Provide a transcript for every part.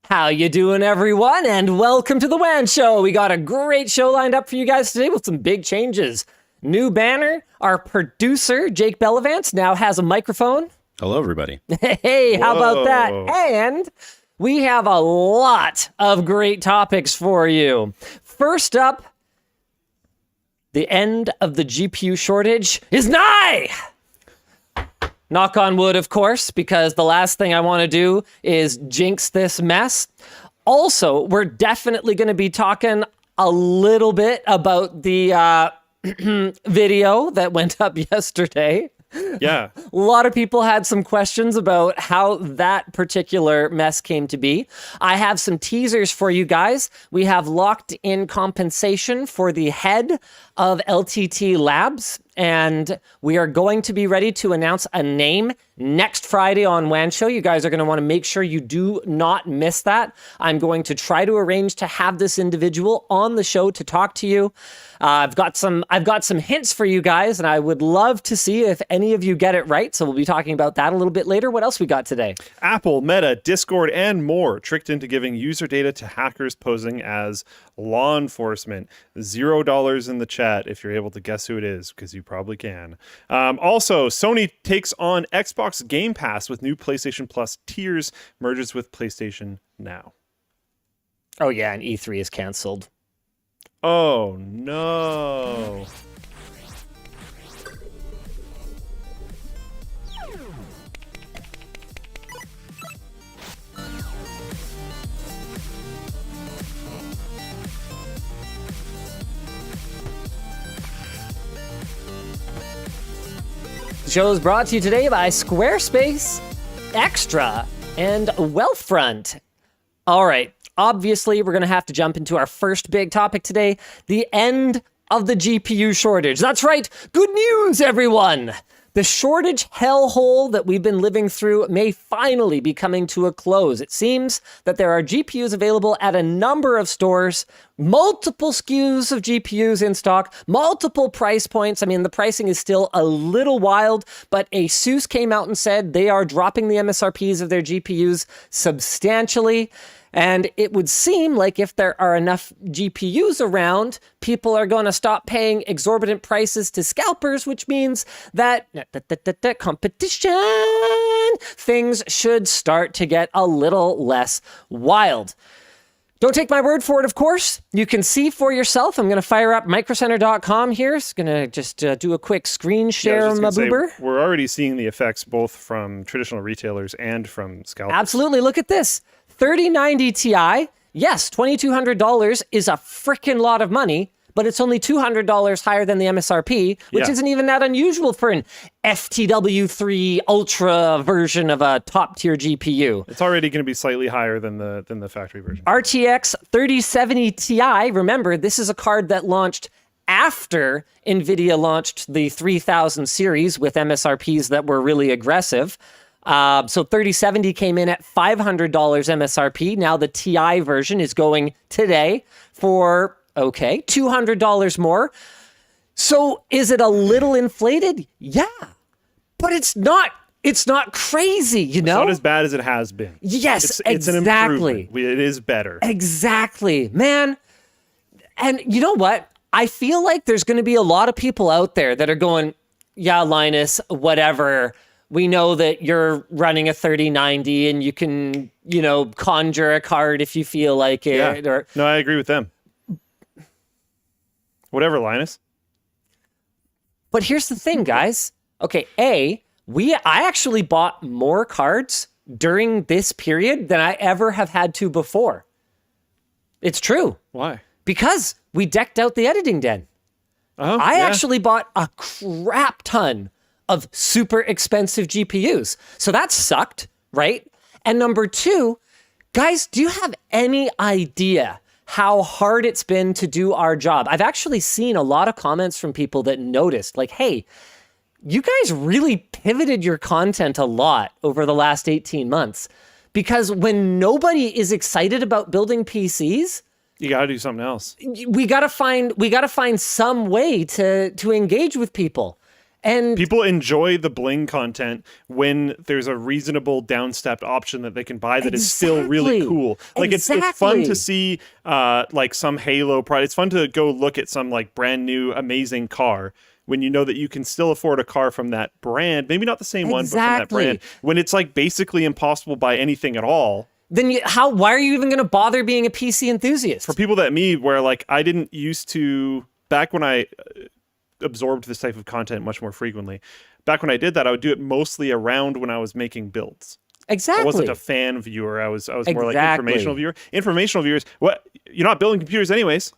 How you doing, everyone? And welcome to the WAN Show. We got a great show lined up for you guys today with some big changes. New banner. Our producer, Jake Bellavance, now has a microphone. Hello, everybody. Hey, how about that? And we have a lot of great topics for you. First up, the end of the GPU shortage is nigh! Knock on wood, of course, because the last thing I want to do is jinx this mess. Also, we're definitely going to be talking a little bit about the video that went up yesterday. Yeah. A lot of people had some questions about how that particular mess came to be. I have some teasers for you guys. We have locked in compensation for the head of LTT Labs, and we are going to be ready to announce a name next Friday on WAN Show. You guys are going to want to make sure you do not miss that. I'm going to try to arrange to have this individual on the show to talk to you. I've got some hints for you guys, and I would love to see if any of you get it right. So we'll be talking about that a little bit later. What else we got today? Apple, Meta, Discord, and more tricked into giving user data to hackers posing as law enforcement. $0 in the chat if you're able to guess who it is, because you probably can. Also, Sony takes on Xbox Game Pass with new PlayStation Plus tiers, merges with PlayStation Now. Oh yeah, and E3 is canceled. Oh no. The show is brought to you today by Squarespace, Extra, and Wealthfront. All right, obviously, we're going to have to jump into our first big topic today, the end of the GPU shortage. That's right, good news, everyone! The shortage hellhole that we've been living through may finally be coming to a close. It seems that there are GPUs available at a number of stores, multiple SKUs of GPUs in stock, multiple price points. I mean, the pricing is still a little wild, but ASUS came out and said they are dropping the MSRPs of their GPUs substantially. And it would seem like if there are enough GPUs around, people are going to stop paying exorbitant prices to scalpers, which means that competition, things should start to get a little less wild. Don't take my word for it, of course. You can see for yourself. I'm going to fire up microcenter.com here. It's going to just do a quick screen share, my boober. We're already seeing the effects both from traditional retailers and from scalpers. Absolutely. Look at this. 3090 Ti, yes, $2,200 is a freaking lot of money, but it's only $200 higher than the MSRP, which isn't even that unusual for an FTW3 Ultra version of a top-tier GPU. It's already going to be slightly higher than the factory version. RTX 3070 Ti, remember, this is a card that launched after NVIDIA launched the 3000 series with MSRPs that were really aggressive. So 3070 came in at $500 MSRP. Now the Ti version is going today for, okay, $200 more. So is it a little inflated? Yeah, but it's not crazy, you know? It's not as bad as it has been. Yes, it's an exactly. improvement. It is better. Exactly, man. And you know what? I feel like there's going to be a lot of people out there that are going, yeah, Linus, whatever. We know that you're running a 3090 and you can, conjure a card if you feel like it. Yeah. Or no, I agree with them. Whatever, Linus. But here's the thing, guys. Okay, I actually bought more cards during this period than I ever have had to before. It's true. Why? Because we decked out the editing den. I actually bought a crap ton of super expensive GPUs. So that sucked, right? And number two, guys, do you have any idea how hard it's been to do our job? I've actually seen a lot of comments from people that noticed, like, hey, you guys really pivoted your content a lot over the last 18 months. Because when nobody is excited about building PCs, you got to do something else. We got to find some way to engage with people. And people enjoy the bling content when there's a reasonable downstepped option that they can buy that is still really cool. Like it's fun to see like some Halo product. It's fun to go look at some like brand new amazing car when you know that you can still afford a car from that brand, maybe not the same one, but from that brand. When it's like basically impossible to buy anything at all. Then why are you even going to bother being a PC enthusiast? For people that me, where like I didn't used to, back when I absorbed this type of content much more frequently, back when I did that, I would do it mostly around when I was making builds. Exactly. I wasn't a fan viewer. I was more like informational viewer. Informational viewers, what? You're not building computers anyways.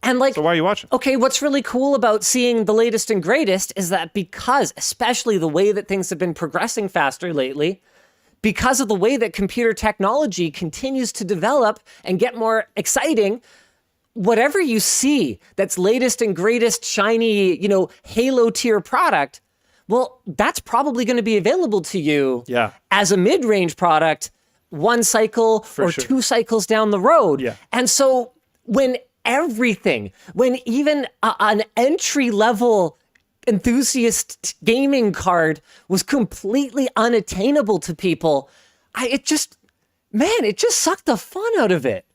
And like, so why are you watching? Okay, what's really cool about seeing the latest and greatest is that because, especially the way that things have been progressing faster lately, because of the way that computer technology continues to develop and get more exciting, whatever you see that's latest and greatest, shiny, Halo tier product, well, that's probably going to be available to you as a mid-range product 1 cycle or 2 cycles down the road. Yeah. And so when even an entry-level enthusiast gaming card was completely unattainable to people, it just sucked the fun out of it.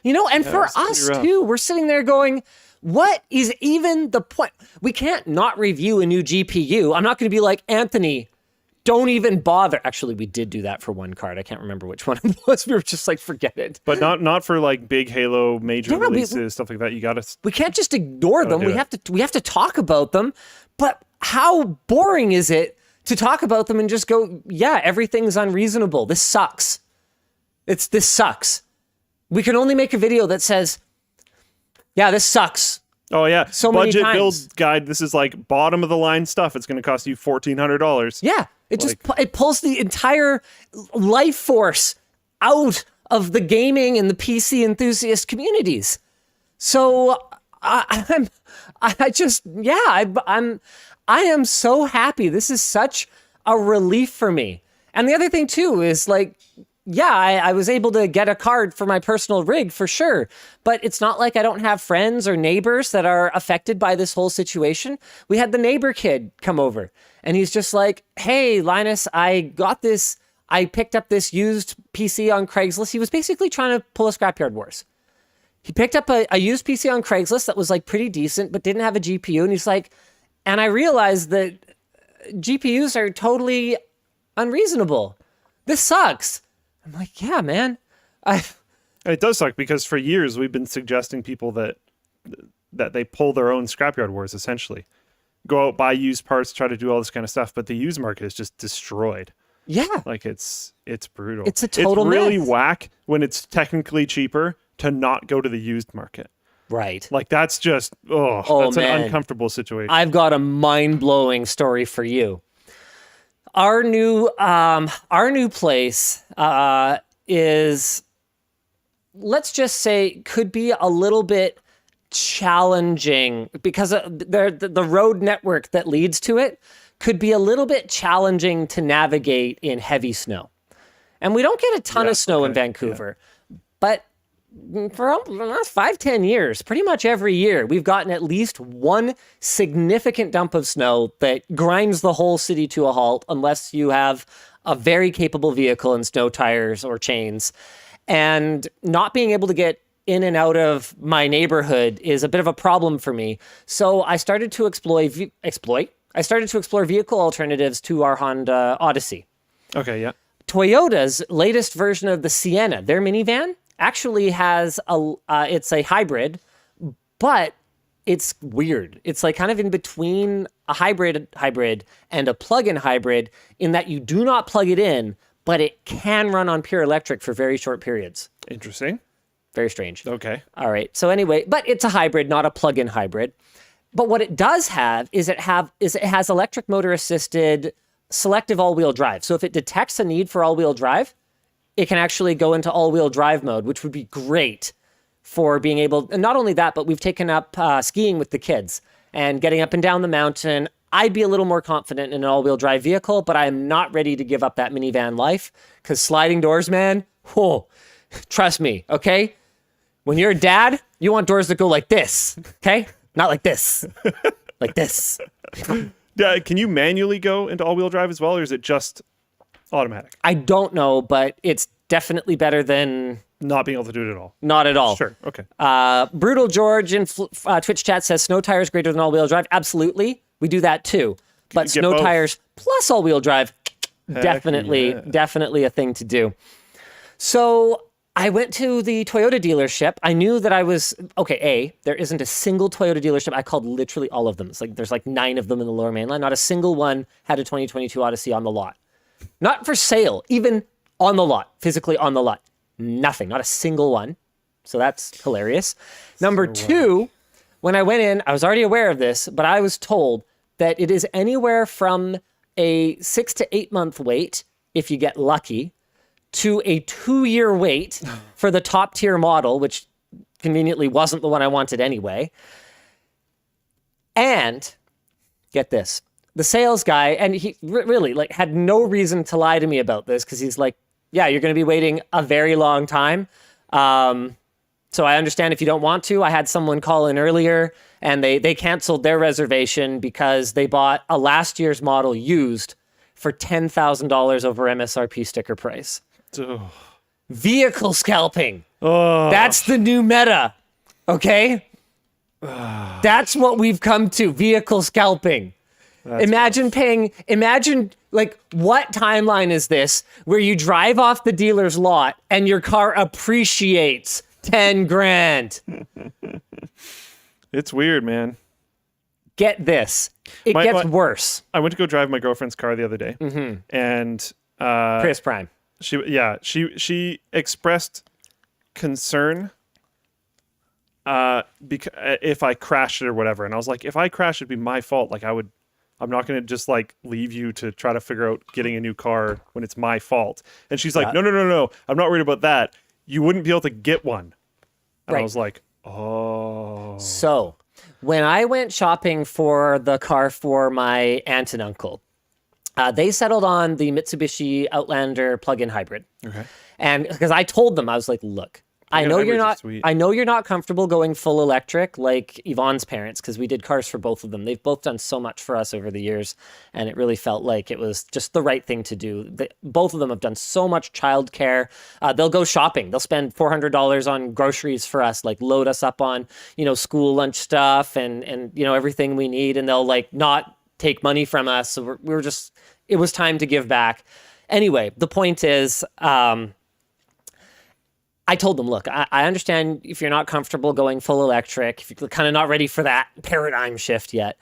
And for us too, we're sitting there going, what is even the point? We can't not review a new GPU. I'm not going to be like, Anthony, don't even bother. Actually, we did do that for one card. I can't remember which one it was. We were just like, forget it. But not for like big Halo major releases, stuff like that. You got to. We can't just ignore them. We have to talk about them. But how boring is it to talk about them and just go, yeah, everything's unreasonable. This sucks. This sucks. We can only make a video that says, yeah, this sucks. Oh yeah, so budget many times. build guide. This is like bottom of the line stuff. It's going to cost you $1,400. Yeah, it pulls the entire life force out of the gaming and the PC enthusiast communities. So I am so happy. This is such a relief for me. And the other thing too is like, yeah, I was able to get a card for my personal rig for sure, but it's not like I don't have friends or neighbors that are affected by this whole situation. We had the neighbor kid come over and he's just like, hey, Linus, I picked up this used PC on Craigslist. He was basically trying to pull a Scrapyard Wars. He picked up a used PC on Craigslist that was like pretty decent, but didn't have a GPU. And he's like, and I realized that GPUs are totally unreasonable. This sucks. I'm like, yeah, man. It does suck because for years we've been suggesting people that they pull their own Scrapyard Wars, essentially. Go out, buy used parts, try to do all this kind of stuff, but the used market is just destroyed. Yeah. Like it's brutal. It's a total It's really myth. whack when it's technically cheaper to not go to the used market. Right. Like that's just, that's an uncomfortable situation. I've got a mind-blowing story for you. Our new place is, let's just say, could be a little bit challenging because the road network that leads to it could be a little bit challenging to navigate in heavy snow. And we don't get a ton of snow in Vancouver, but for the last 5-10 years, pretty much every year, we've gotten at least one significant dump of snow that grinds the whole city to a halt unless you have a very capable vehicle and snow tires or chains. And not being able to get in and out of my neighborhood is a bit of a problem for me. So I started to explore vehicle alternatives to our Honda Odyssey. Okay, yeah. Toyota's latest version of the Sienna, their minivan, actually has it's a hybrid, but it's weird. It's like kind of in between a hybrid and a plug-in hybrid in that you do not plug it in, but it can run on pure electric for very short periods. Interesting. Very strange. Okay. All right. So anyway, but it's a hybrid, not a plug-in hybrid. But what it does have is it has electric motor assisted selective all-wheel drive. So if it detects a need for all-wheel drive, it can actually go into all-wheel drive mode, which would be great for being able, and not only that, but we've taken up skiing with the kids and getting up and down the mountain. I'd be a little more confident in an all-wheel drive vehicle, but I am not ready to give up that minivan life because sliding doors, man, trust me, okay? When you're a dad, you want doors that go like this, okay? Not like this, like this. Can you manually go into all-wheel drive as well, or is it just automatic? I don't know, but it's definitely better than Not being able to do it at all. not at all. Sure. Okay. Brutal George in Twitch chat says snow tires greater than all-wheel drive. Absolutely, we do that too. But get snow both. tires plus all-wheel drive, Heck definitely, yeah. definitely a thing to do. So I went to the Toyota dealership. I knew that I was, okay, there isn't a single Toyota dealership. I called literally all of them. It's like there's like 9 of them in the Lower Mainland. Not a single one had a 2022 Odyssey on the lot. Not for sale, even on the lot, physically on the lot. Nothing, not a single one. So that's hilarious. Number 2, when I went in, I was already aware of this, but I was told that it is anywhere from a 6 to 8 month wait, if you get lucky, to a 2-year wait for the top tier model, which conveniently wasn't the one I wanted anyway. And get this, the sales guy, and he really like had no reason to lie to me about this, because he's like, yeah, you're going to be waiting a very long time. So I understand if you don't want to. I had someone call in earlier and they canceled their reservation because they bought a last year's model used for $10,000 over MSRP sticker price. Oh. Vehicle scalping. Oh. That's the new meta. Okay? That's what we've come to. Vehicle scalping. Imagine like, what timeline is this where you drive off the dealer's lot and your car appreciates 10 grand? It's weird, man. Get this. It gets worse. I went to go drive my girlfriend's car the other day, and Prius Prime. She expressed concern because if I crashed it or whatever, and I was like, if I crash, it'd be my fault. Like I'm not going to just like leave you to try to figure out getting a new car when it's my fault. And she's like, no, I'm not worried about that. You wouldn't be able to get one. And I was like, oh. So when I went shopping for the car for my aunt and uncle, they settled on the Mitsubishi Outlander plug-in hybrid. Okay. And because I told them, I was like, look, I know you're not comfortable going full electric like Yvonne's parents, because we did cars for both of them. They've both done so much for us over the years, and it really felt like it was just the right thing to do. Both of them have done so much childcare. They'll go shopping. They'll spend $400 on groceries for us, like load us up on, school lunch stuff and everything we need, and they'll like not take money from us. So it was time to give back. Anyway, the point is, I told them, look, I understand if you're not comfortable going full electric, if you're kind of not ready for that paradigm shift yet,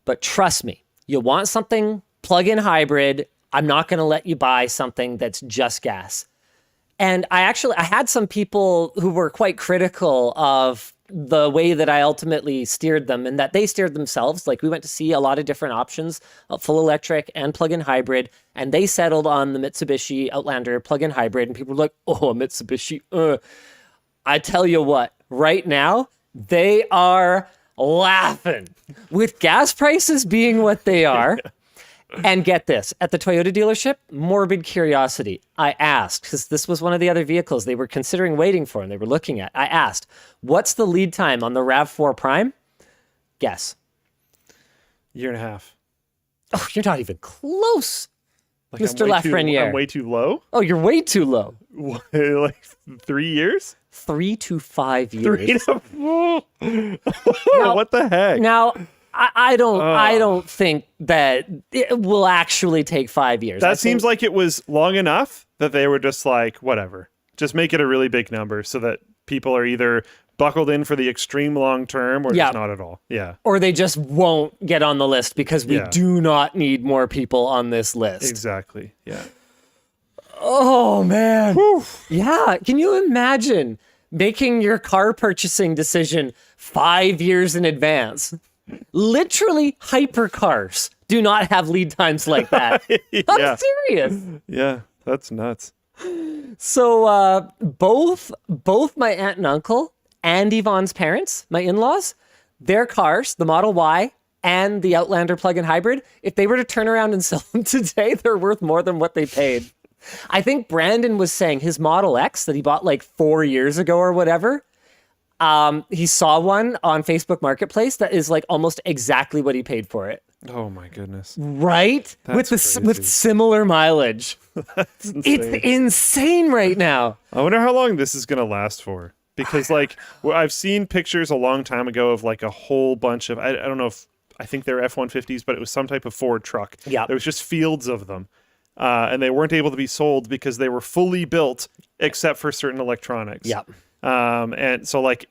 but trust me, you want something plug-in hybrid, I'm not going to let you buy something that's just gas. And I had some people who were quite critical of the way that I ultimately steered them, and that they steered themselves. Like, we went to see a lot of different options, full electric and plug-in hybrid, and they settled on the Mitsubishi Outlander plug-in hybrid, and people were like, oh, a Mitsubishi. I tell you what, right now, they are laughing. With gas prices being what they are, and get this, at the Toyota dealership, morbid curiosity. I asked, because this was one of the other vehicles they were considering waiting for and they were looking at. I asked, what's the lead time on the RAV4 Prime? Guess. 1.5 years. Oh, you're not even close, Like, Mr. Lafreniere. I'm way too low? Oh, you're way too low. Like 3 years? 3 to 5 years. What the heck? Now, I don't think that it will actually take 5 years. That seems like it was long enough that they were just like, whatever. Just make it a really big number so that people are either buckled in for the extreme long term or just not at all. Yeah. Or they just won't get on the list because we do not need more people on this list. Exactly. Yeah. Oh, man. Whew. Yeah. Can you imagine making your car purchasing decision 5 years in advance? Literally, hypercars do not have lead times like that. I'm serious. Yeah, that's nuts. So both my aunt and uncle and Yvonne's parents, my in-laws, their cars, the Model Y and the Outlander plug-in hybrid, if they were to turn around and sell them today, they're worth more than what they paid. I think Brandon was saying his Model X that he bought like 4 years ago or whatever, he saw one on Facebook Marketplace that is like almost exactly what he paid for it. Oh my goodness. Right? That's With similar mileage. That's insane. It's insane right now. I wonder how long this is going to last for. Because like I've seen pictures a long time ago of like a whole bunch of, I don't know if, I think they're F-150s, but it was some type of Ford truck. Yeah. There was just fields of them. And they weren't able to be sold because they were fully built except for certain electronics. Yeah. And so like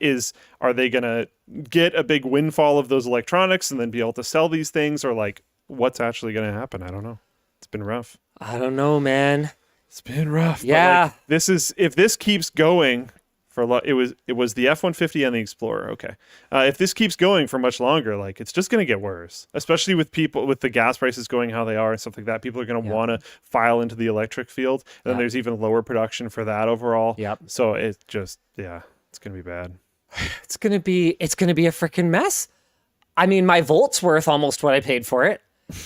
are they going to get a big windfall of those electronics and then be able to sell these things, or like what's actually going to happen? I don't know. It's been rough. I don't know, man. It's been rough. Yeah. But like, if this keeps going for it was the F-150 and the Explorer. Okay. If this keeps going for much longer, like it's just going to get worse, especially with the gas prices going how they are and stuff like that. People are going to want to file into the electric field. And then there's even lower production for that overall. Yep. So it's just, it's going to be bad. It's going to be a freaking mess. I mean, my Volt's worth almost what I paid for it.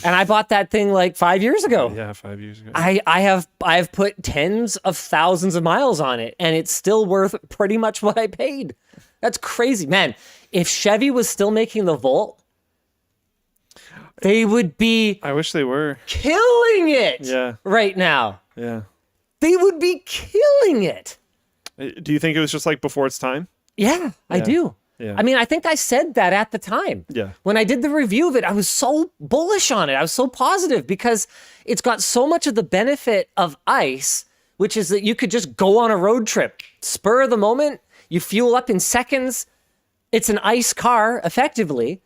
And I bought that thing like 5 years ago. Yeah, 5 years ago. I have put tens of thousands of miles on it, and it's still worth pretty much what I paid. That's crazy, man. If Chevy was still making the Volt, they would be. I wish they were killing it. Yeah. Right now. Yeah. They would be killing it. Do you think it was just like before its time? Yeah, I do. Yeah. I mean, I think I said that at the time. Yeah. When I did the review of it, I was so bullish on it. I was so positive because it's got so much of the benefit of ICE, which is that you could just go on a road trip, spur of the moment, you fuel up in seconds. It's an ICE car, effectively,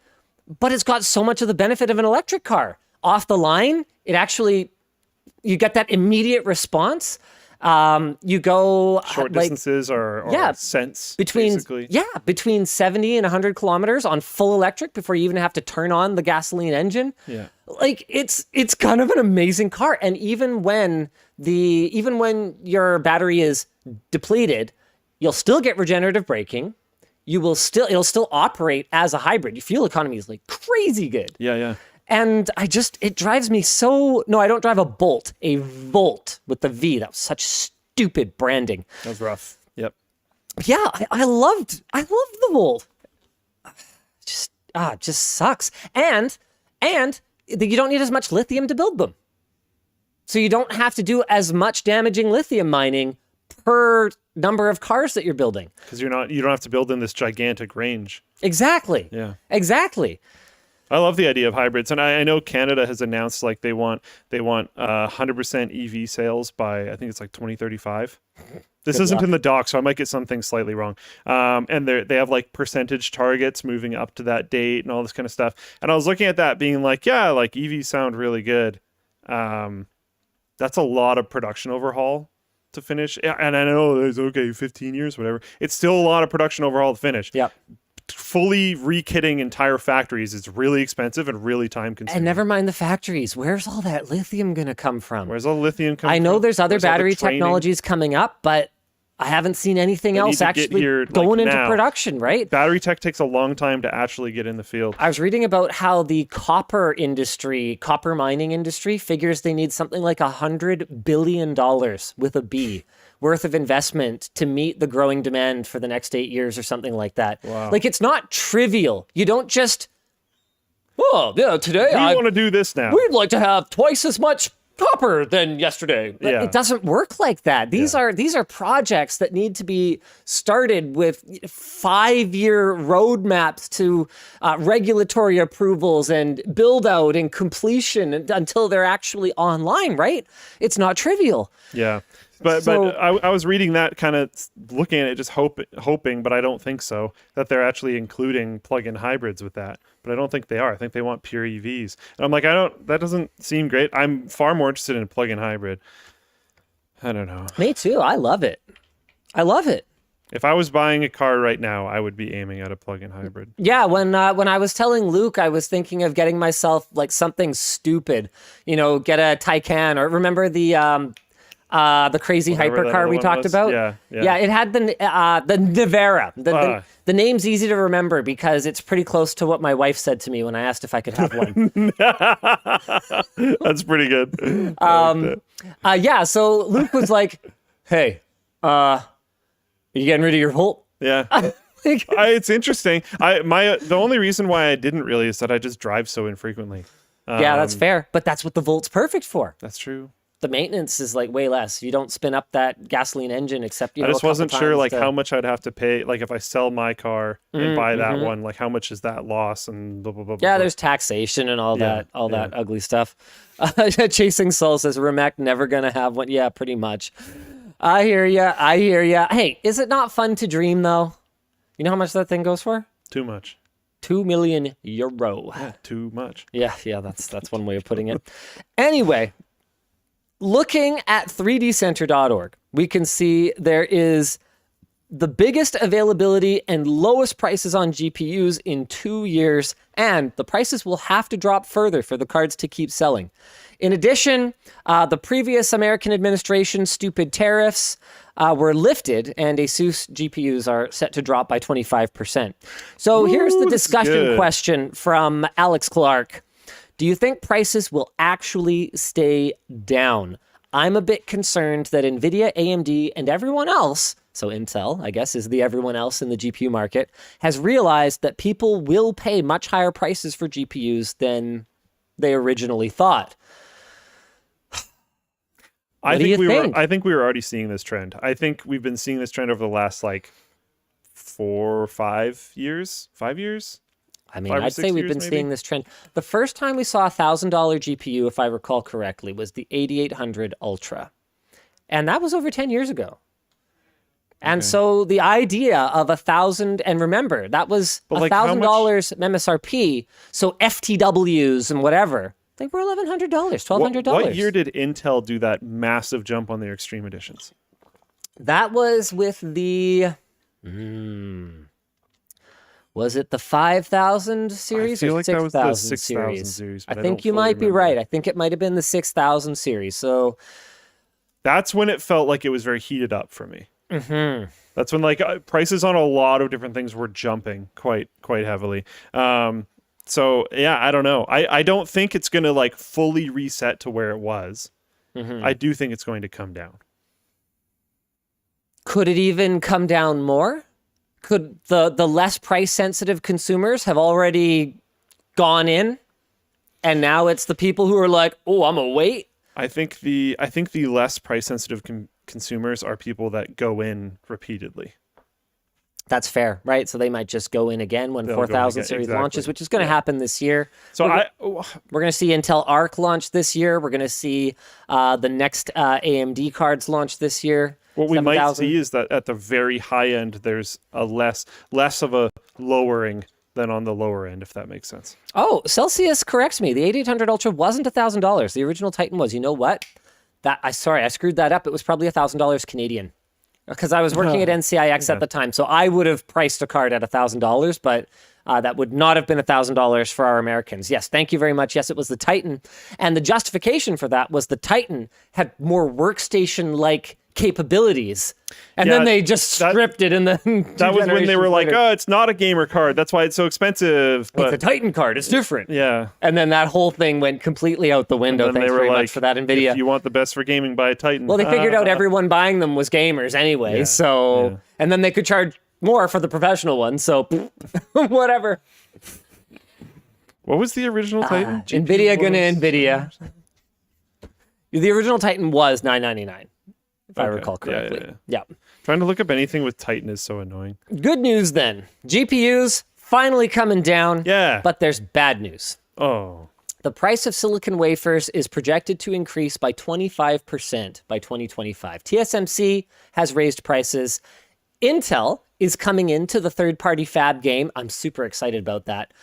but it's got so much of the benefit of an electric car. Off the line, you get that immediate response. You go short distances or cents basically. Between 70 and 100 kilometers on full electric before you even have to turn on the gasoline engine. Yeah. Like it's kind of an amazing car. And even when your battery is depleted, you'll still get regenerative braking. It'll still operate as a hybrid. Your fuel economy is like crazy good. Yeah. And it drives me so... No, I don't drive a Bolt, a Volt with the V. That was such stupid branding. That was rough. Yep. Yeah, I loved the Volt. Just sucks. And you don't need as much lithium to build them. So you don't have to do as much damaging lithium mining per number of cars that you're building. Because you don't have to build in this gigantic range. Exactly. Yeah. Exactly. I love the idea of hybrids, and I know Canada has announced like they want 100% EV sales by, I think it's like 2035. This isn't in the doc, so I might get something slightly wrong. And they have like percentage targets moving up to that date and all this kind of stuff. And I was looking at that, being like, yeah, like EVs sound really good. That's a lot of production overhaul to finish. And I know there's 15 years, whatever. It's still a lot of production overhaul to finish. Yeah. Fully re-kitting entire factories is really expensive and really time-consuming. And never mind the factories. Where's all that lithium going to come from? Where's all the lithium coming from? I know there's other battery technologies coming up, but I haven't seen anything else actually going into production, right? Battery tech takes a long time to actually get in the field. I was reading about how the copper mining industry, figures they need something like $100 billion with a B worth of investment to meet the growing demand for the next 8 years or something like that. Wow. Like, it's not trivial. You don't just, today we want to do this now. We'd like to have twice as much copper than yesterday. Yeah. It doesn't work like that. These are projects that need to be started with 5-year roadmaps to regulatory approvals and build out and completion until they're actually online, right? It's not trivial. Yeah. But I was reading that, kind of looking at it, just hoping, but I don't think so, that they're actually including plug-in hybrids with that. But I don't think they are. I think they want pure EVs. And I'm like, that doesn't seem great. I'm far more interested in a plug-in hybrid. I don't know. Me too. I love it. If I was buying a car right now, I would be aiming at a plug-in hybrid. Yeah, when I was telling Luke, I was thinking of getting myself like something stupid, get a Taycan, or remember the crazy hypercar we talked about? Yeah. It had the Navara. The name's easy to remember because it's pretty close to what my wife said to me when I asked if I could have one. That's pretty good. So Luke was like, "Hey, are you getting rid of your Volt?" Yeah. It's interesting. The only reason why I didn't really is that I just drive so infrequently. Yeah, that's fair. But that's what the Volt's perfect for. That's true. The maintenance is like way less. You don't spin up that gasoline engine except, I just wasn't sure like how much I'd have to pay. Like if I sell my car and buy that one, like how much is that loss and blah, blah, blah, blah. Yeah, there's taxation and all that ugly stuff. Chasing Soul says, Remek never going to have one. Yeah, pretty much. I hear ya. Hey, is it not fun to dream though? You know how much that thing goes for? Too much. 2 million euro. Yeah, too much. Yeah, that's one way of putting it. Anyway, looking at 3dcenter.org, we can see there is the biggest availability and lowest prices on GPUs in 2 years, and the prices will have to drop further for the cards to keep selling. In addition, the previous American administration's stupid tariffs were lifted, and ASUS GPUs are set to drop by 25%. So here's the discussion question from Alex Clark. Do you think prices will actually stay down? I'm a bit concerned that NVIDIA, AMD, and everyone else, so Intel, I guess, is the everyone else in the GPU market, has realized that people will pay much higher prices for GPUs than they originally thought. I think we were already seeing this trend. I think we've been seeing this trend over the last like 4 or 5 years. 5 years? I mean, I'd say we've been seeing this trend. The first time we saw a $1,000 GPU, if I recall correctly, was the 8800 Ultra. And that was over 10 years ago. And so the idea of 1,000, and remember, that was $1,000 MSRP, so FTWs and whatever, they were $1,100, $1,200. What year did Intel do that massive jump on their Extreme Editions? That was with the... Was it the 5,000 series or 6,000 series? I think you might be right. I think it might have been the 6,000 series. So that's when it felt like it was very heated up for me. Mm-hmm. That's when like prices on a lot of different things were jumping quite heavily. So yeah, I don't know. I don't think it's going to like fully reset to where it was. Mm-hmm. I do think it's going to come down. Could it even come down more? Could the less price sensitive consumers have already gone in, and now it's the people who are like, "Oh, I'm gonna wait." I think the less price sensitive consumers are people that go in repeatedly. That's fair, right? So they might just go in again when 4000 series launches, which is going to happen this year. So we're going to see Intel Arc launch this year. We're going to see the next AMD cards launch this year. What we might see is that at the very high end, there's a less of a lowering than on the lower end, if that makes sense. Oh, Celsius corrects me. The 8800 Ultra wasn't $1,000. The original Titan was. You know what? I screwed that up. It was probably $1,000 Canadian. Because I was working at NCIX at the time, so I would have priced a card at $1,000, but that would not have been $1,000 for our Americans. Yes, thank you very much. Yes, it was the Titan. And the justification for that was the Titan had more workstation-like capabilities. And then they just stripped it and then that was when they were like, oh, it's not a gamer card. That's why it's so expensive. But it's a Titan card. It's different. Yeah. And then that whole thing went completely out the window. Thanks very much for that, NVIDIA. If you want the best for gaming, buy a Titan. Well, they figured out everyone buying them was gamers anyway. And then they could charge more for the professional one. So whatever. What was the original Titan? NVIDIA gonna NVIDIA. The original Titan was $999. If I recall correctly. Yeah. Trying to look up anything with Titan is so annoying. Good news then. GPUs finally coming down. Yeah. But there's bad news. Oh. The price of silicon wafers is projected to increase by 25% by 2025. TSMC has raised prices. Intel is coming into the third-party fab game. I'm super excited about that.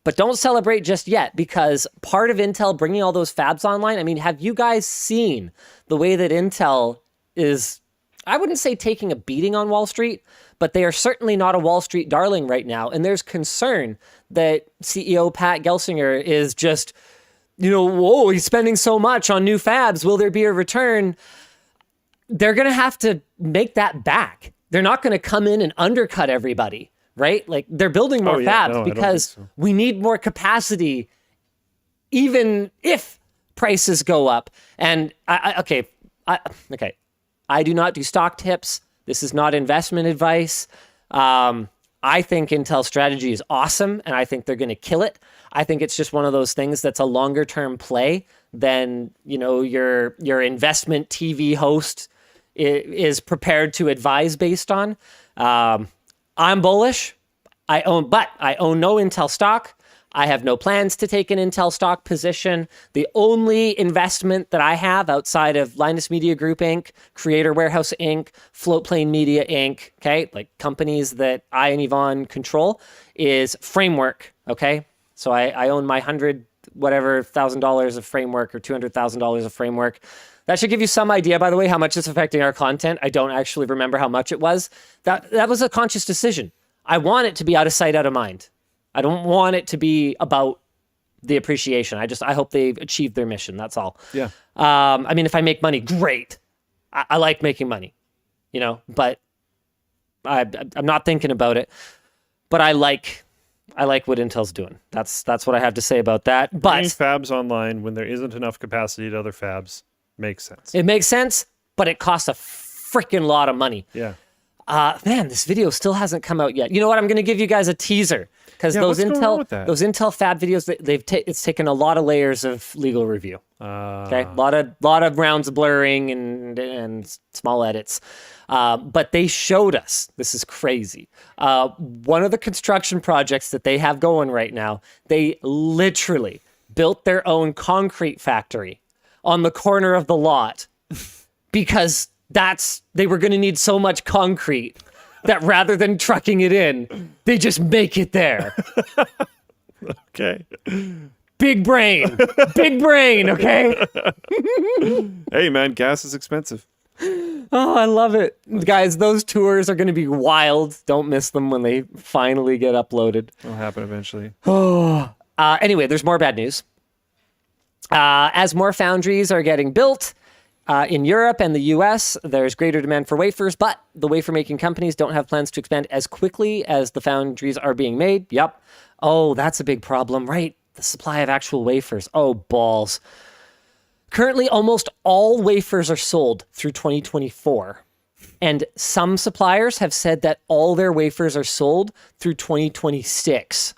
But don't celebrate just yet, because part of Intel bringing all those fabs online, I mean, have you guys seen the way that Intel is, I wouldn't say taking a beating on Wall Street, but they are certainly not a Wall Street darling right now. And there's concern that CEO Pat Gelsinger is just, whoa, he's spending so much on new fabs. Will there be a return? They're going to have to make that back. They're not going to come in and undercut everybody, right? Like, they're building more fabs because we need more capacity, even if prices go up. And I do not do stock tips. This is not investment advice. I think Intel's strategy is awesome, and I think they're going to kill it. I think it's just one of those things that's a longer term play than, your investment TV host is prepared to advise based on. I'm bullish. I own no Intel stock. I have no plans to take an Intel stock position. The only investment that I have outside of Linus Media Group Inc., Creator Warehouse Inc., Floatplane Media Inc., okay, like companies that I and Yvonne control, is Framework, okay? So I own my $100,000 of Framework or $200,000 of Framework. That should give you some idea, by the way, how much it's affecting our content. I don't actually remember how much it was. That was a conscious decision. I want it to be out of sight, out of mind. I don't want it to be about the appreciation. I hope they've achieved their mission. That's all. Yeah. I mean, if I make money, great. I like making money, but I'm not thinking about it. But I like what Intel's doing. That's what I have to say about that. But bringing fabs online when there isn't enough capacity at other fabs makes sense. It makes sense, but it costs a freaking lot of money. Yeah. Man, this video still hasn't come out yet. You know what? I'm going to give you guys a teaser because those Intel fab videos, it's taken a lot of layers of legal review. Okay, a lot of rounds of blurring and small edits. But they showed us, this is crazy. One of the construction projects that they have going right now, they literally built their own concrete factory on the corner of the lot because they were going to need so much concrete that rather than trucking it in, they just make it there. Okay. Big brain, okay? Hey, man, gas is expensive. Oh, I love it. Guys, those tours are going to be wild. Don't miss them when they finally get uploaded. It'll happen eventually. Anyway, there's more bad news. As more foundries are getting built, in Europe and the US, there's greater demand for wafers, but the wafer-making companies don't have plans to expand as quickly as the foundries are being made. Yep. Oh, that's a big problem, right? The supply of actual wafers. Oh, balls. Currently, almost all wafers are sold through 2024. And some suppliers have said that all their wafers are sold through 2026.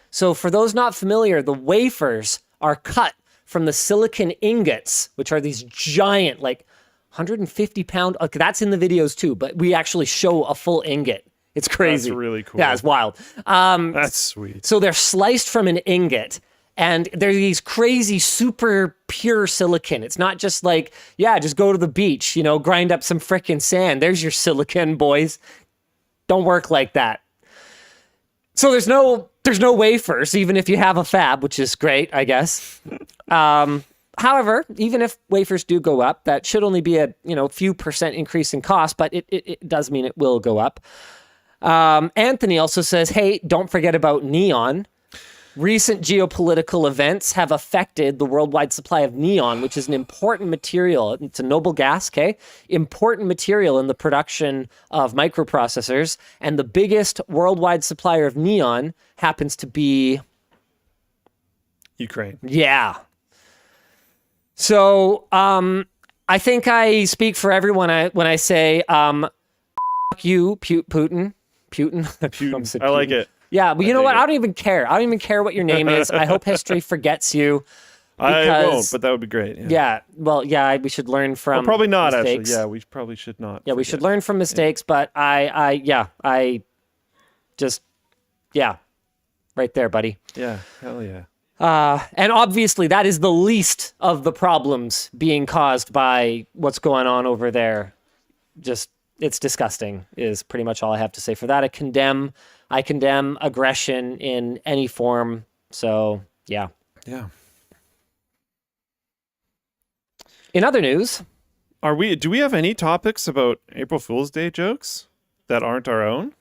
So for those not familiar, the wafers are cut from the silicon ingots, which are these giant, like 150-pound. Okay, that's in the videos too, but we actually show a full ingot. It's crazy. That's really cool. Yeah, it's wild. That's sweet. So they're sliced from an ingot, and they're these crazy, super pure silicon. It's not just like, just go to the beach, grind up some frickin' sand. There's your silicon, boys. Don't work like that. So there's no wafers, even if you have a fab, which is great, I guess. However, even if wafers do go up, that should only be a few percent increase in cost, but it does mean it will go up. Anthony also says, hey, don't forget about neon. Recent geopolitical events have affected the worldwide supply of neon, which is an important material. It's a noble gas, okay? Important material in the production of microprocessors. And the biggest worldwide supplier of neon happens to be Ukraine. Yeah. So I think I speak for everyone when I say, fuck you, Putin. Putin. I like it. Yeah, but you know what? I don't even care. I don't even care what your name is. I hope history forgets you. I won't, but that would be great. Yeah. We should learn from probably not, mistakes. actually. Yeah, we probably should not. Yeah, we should learn from mistakes, but I just, right there, buddy. Yeah, hell yeah. And obviously that is the least of the problems being caused by what's going on over there. Just, it's disgusting is pretty much all I have to say for that. I condemn aggression in any form. So, yeah. Yeah. In other news, do we have any topics about April Fool's Day jokes that aren't our own?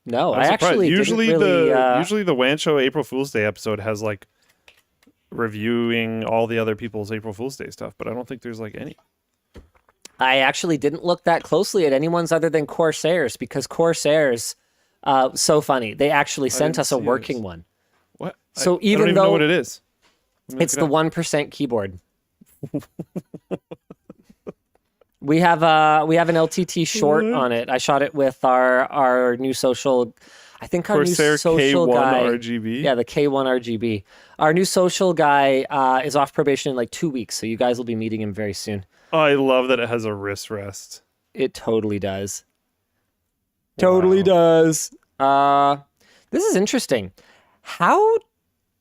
No, I actually usually didn't really, usually the WAN Show April Fool's Day episode has like reviewing all the other people's April Fool's Day stuff, but I don't think there's like any. I actually didn't look that closely at anyone's other than Corsair's, because Corsair's so funny. They actually sent us a working one. What? So I don't even know what it is. It's the 1% keyboard. We have an LTT short on it. I shot it with our new social. I think our Corsair new social K1 guy, RGB. yeah, the K1 RGB. Our new social guy is off probation in like 2 weeks, so you guys will be meeting him very soon. Oh, I love that it has a wrist rest. It totally does. Wow. Totally does. This is interesting. How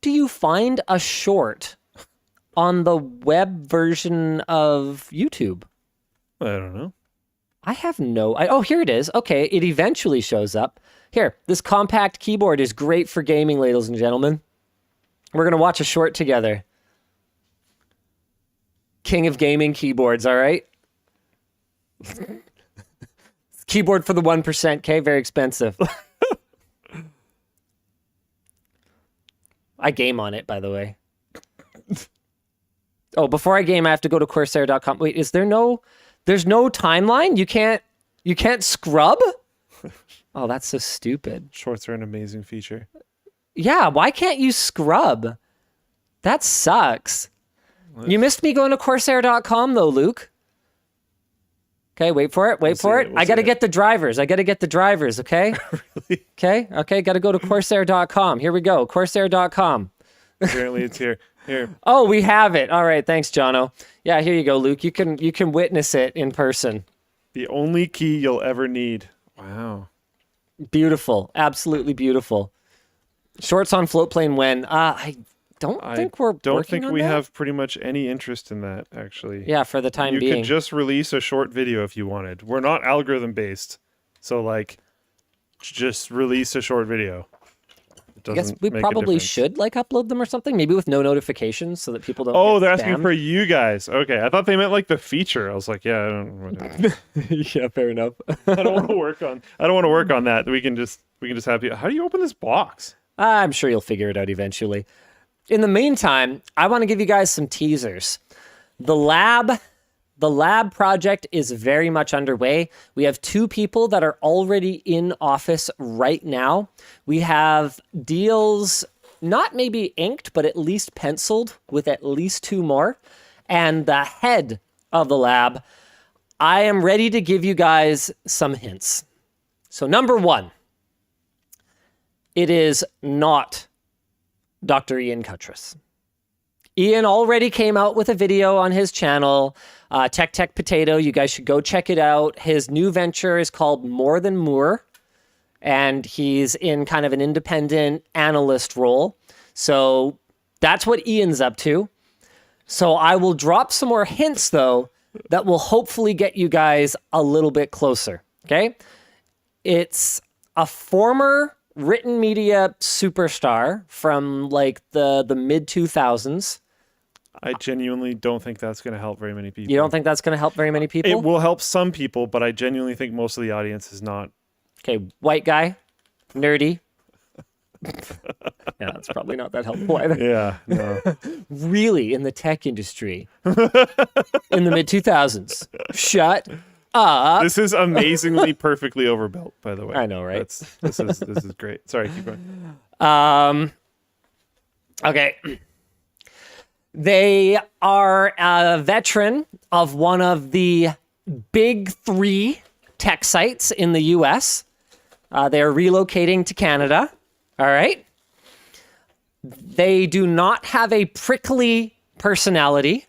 do you find a short on the web version of YouTube? I don't know. I have oh, here it is. Okay, it eventually shows up. Here, this compact keyboard is great for gaming, ladies and gentlemen. We're going to watch a short together. King of gaming keyboards, all right? Keyboard for the 1%, okay? Very expensive. I game on it, by the way. Oh, before I game, I have to go to Corsair.com. Wait, there's no timeline? You can't scrub? Oh, that's so stupid. Shorts are an amazing feature. Yeah, why can't you scrub? That sucks. You missed me going to Corsair.com though, Luke. Okay, wait for it. We'll I got to get the drivers. Okay? Really? Okay, got to go to Corsair.com. Here we go. Corsair.com. Apparently it's here. Here. Oh, we have it. All right, thanks, Jono. Yeah, here you go, Luke. You can witness it in person. The only key you'll ever need. Wow. Beautiful. Absolutely beautiful. Shorts on Floatplane when I don't think we're don't think we that? have pretty much any interest in that, actually. Yeah, for the time being. You could just release a short video if you wanted. We're not algorithm based. So like just release a short video. I guess we probably should like upload them or something, maybe with no notifications so that people don't. Oh, they're asking for you guys. Okay, I thought they meant like the feature. I was like, yeah, I don't. Yeah, fair enough. I don't want to work on that. We can just have you. How do you open this box? I'm sure you'll figure it out eventually. In the meantime, I want to give you guys some teasers. The lab project is very much underway. We have 2 people that are already in office right now. We have deals not maybe inked, but at least penciled with at least 2 more. And the head of the lab, I am ready to give you guys some hints. So number 1, it is not Dr. Ian Cutress. Ian already came out with a video on his channel, Tech Potato. You guys should go check it out. His new venture is called More Than Moore, and he's in kind of an independent analyst role. So that's what Ian's up to. So I will drop some more hints, though, that will hopefully get you guys a little bit closer, okay? It's a former written media superstar from like the mid-2000s. I genuinely don't think that's going to help very many people. You don't think that's going to help very many people? It will help some people, but I genuinely think most of the audience is not. Okay, white guy, nerdy. Yeah, that's probably not that helpful either. Yeah, no. Really, in the tech industry, in the mid-2000s. Shut up. This is amazingly perfectly overbuilt, by the way. I know, right? This is great. Sorry, keep going. Okay. They are a veteran of one of the big 3 tech sites in the US. They are relocating to Canada. All right. They do not have a prickly personality.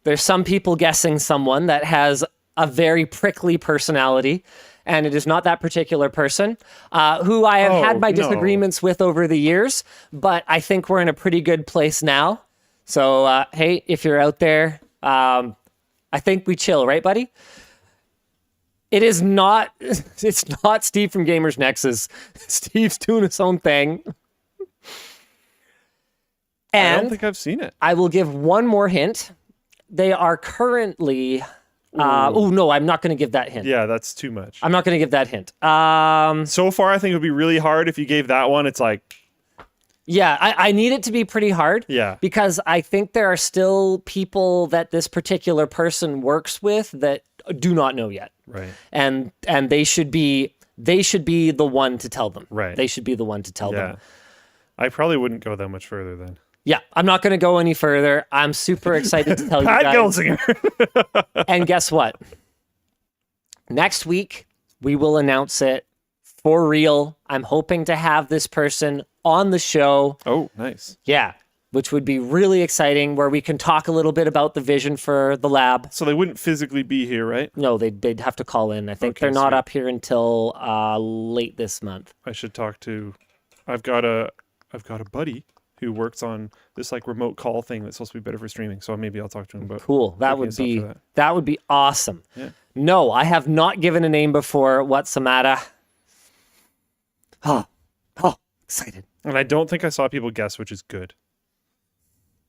There's some people guessing someone that has a very prickly personality, and it is not that particular person, who I have had my disagreements with over the years, but I think we're in a pretty good place now. So, hey, if you're out there, I think we chill, right, buddy? It's not Steve from Gamers Nexus. Steve's doing his own thing. And I don't think I've seen it. I will give one more hint. They are currently... oh, no, I'm not going to give that hint. Yeah, that's too much. I'm not going to give that hint. So far, I think it would be really hard if you gave that one. It's like... Yeah, I need it to be pretty hard. Yeah. Because I think there are still people that this particular person works with that do not know yet. Right. And they should be the one to tell them. Right. They should be the one to tell them. I probably wouldn't go that much further then. Yeah, I'm not going to go any further. I'm super excited to tell you Pat guys. Gelsinger. And guess what? Next week, we will announce it for real. I'm hoping to have this person on the show. Oh, nice. Yeah, which would be really exciting, where we can talk a little bit about the vision for the lab. So they wouldn't physically be here, right? No, they'd have to call in. I think Okay, they're not sweet. up here until late this month. I should talk to. I've got a buddy who works on this like remote call thing that's supposed to be better for streaming. So maybe I'll talk to him about. Cool. That hooking would us up be for that would be awesome. Yeah. No, I have not given a name before. What's the matter? Oh, excited. And I don't think I saw people guess, which is good.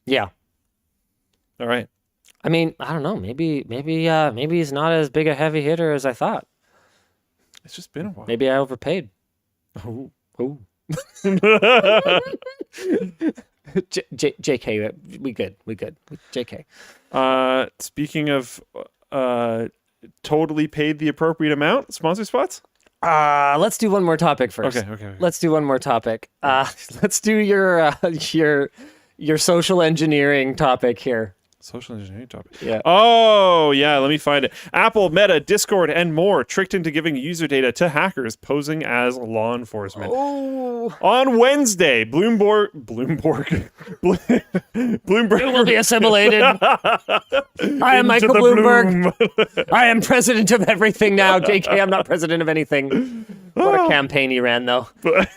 Yeah. All right. I mean, I don't know. Maybe he's not as big a heavy hitter as I thought. It's just been a while. Maybe I overpaid. Oh. Oh. JK, we good. JK. Speaking of totally paid the appropriate amount, sponsor spots? Let's do one more topic first. Okay. Let's do one more topic. Let's do your social engineering topic here. Social engineering topic. Yeah. Oh, yeah. Let me find it. Apple, Meta, Discord, and more tricked into giving user data to hackers posing as law enforcement. Oh. On Wednesday, Bloomberg You will be assimilated. I am Michael Bloomberg. I am president of everything now. JK, I'm not president of anything. What a campaign he ran, though. But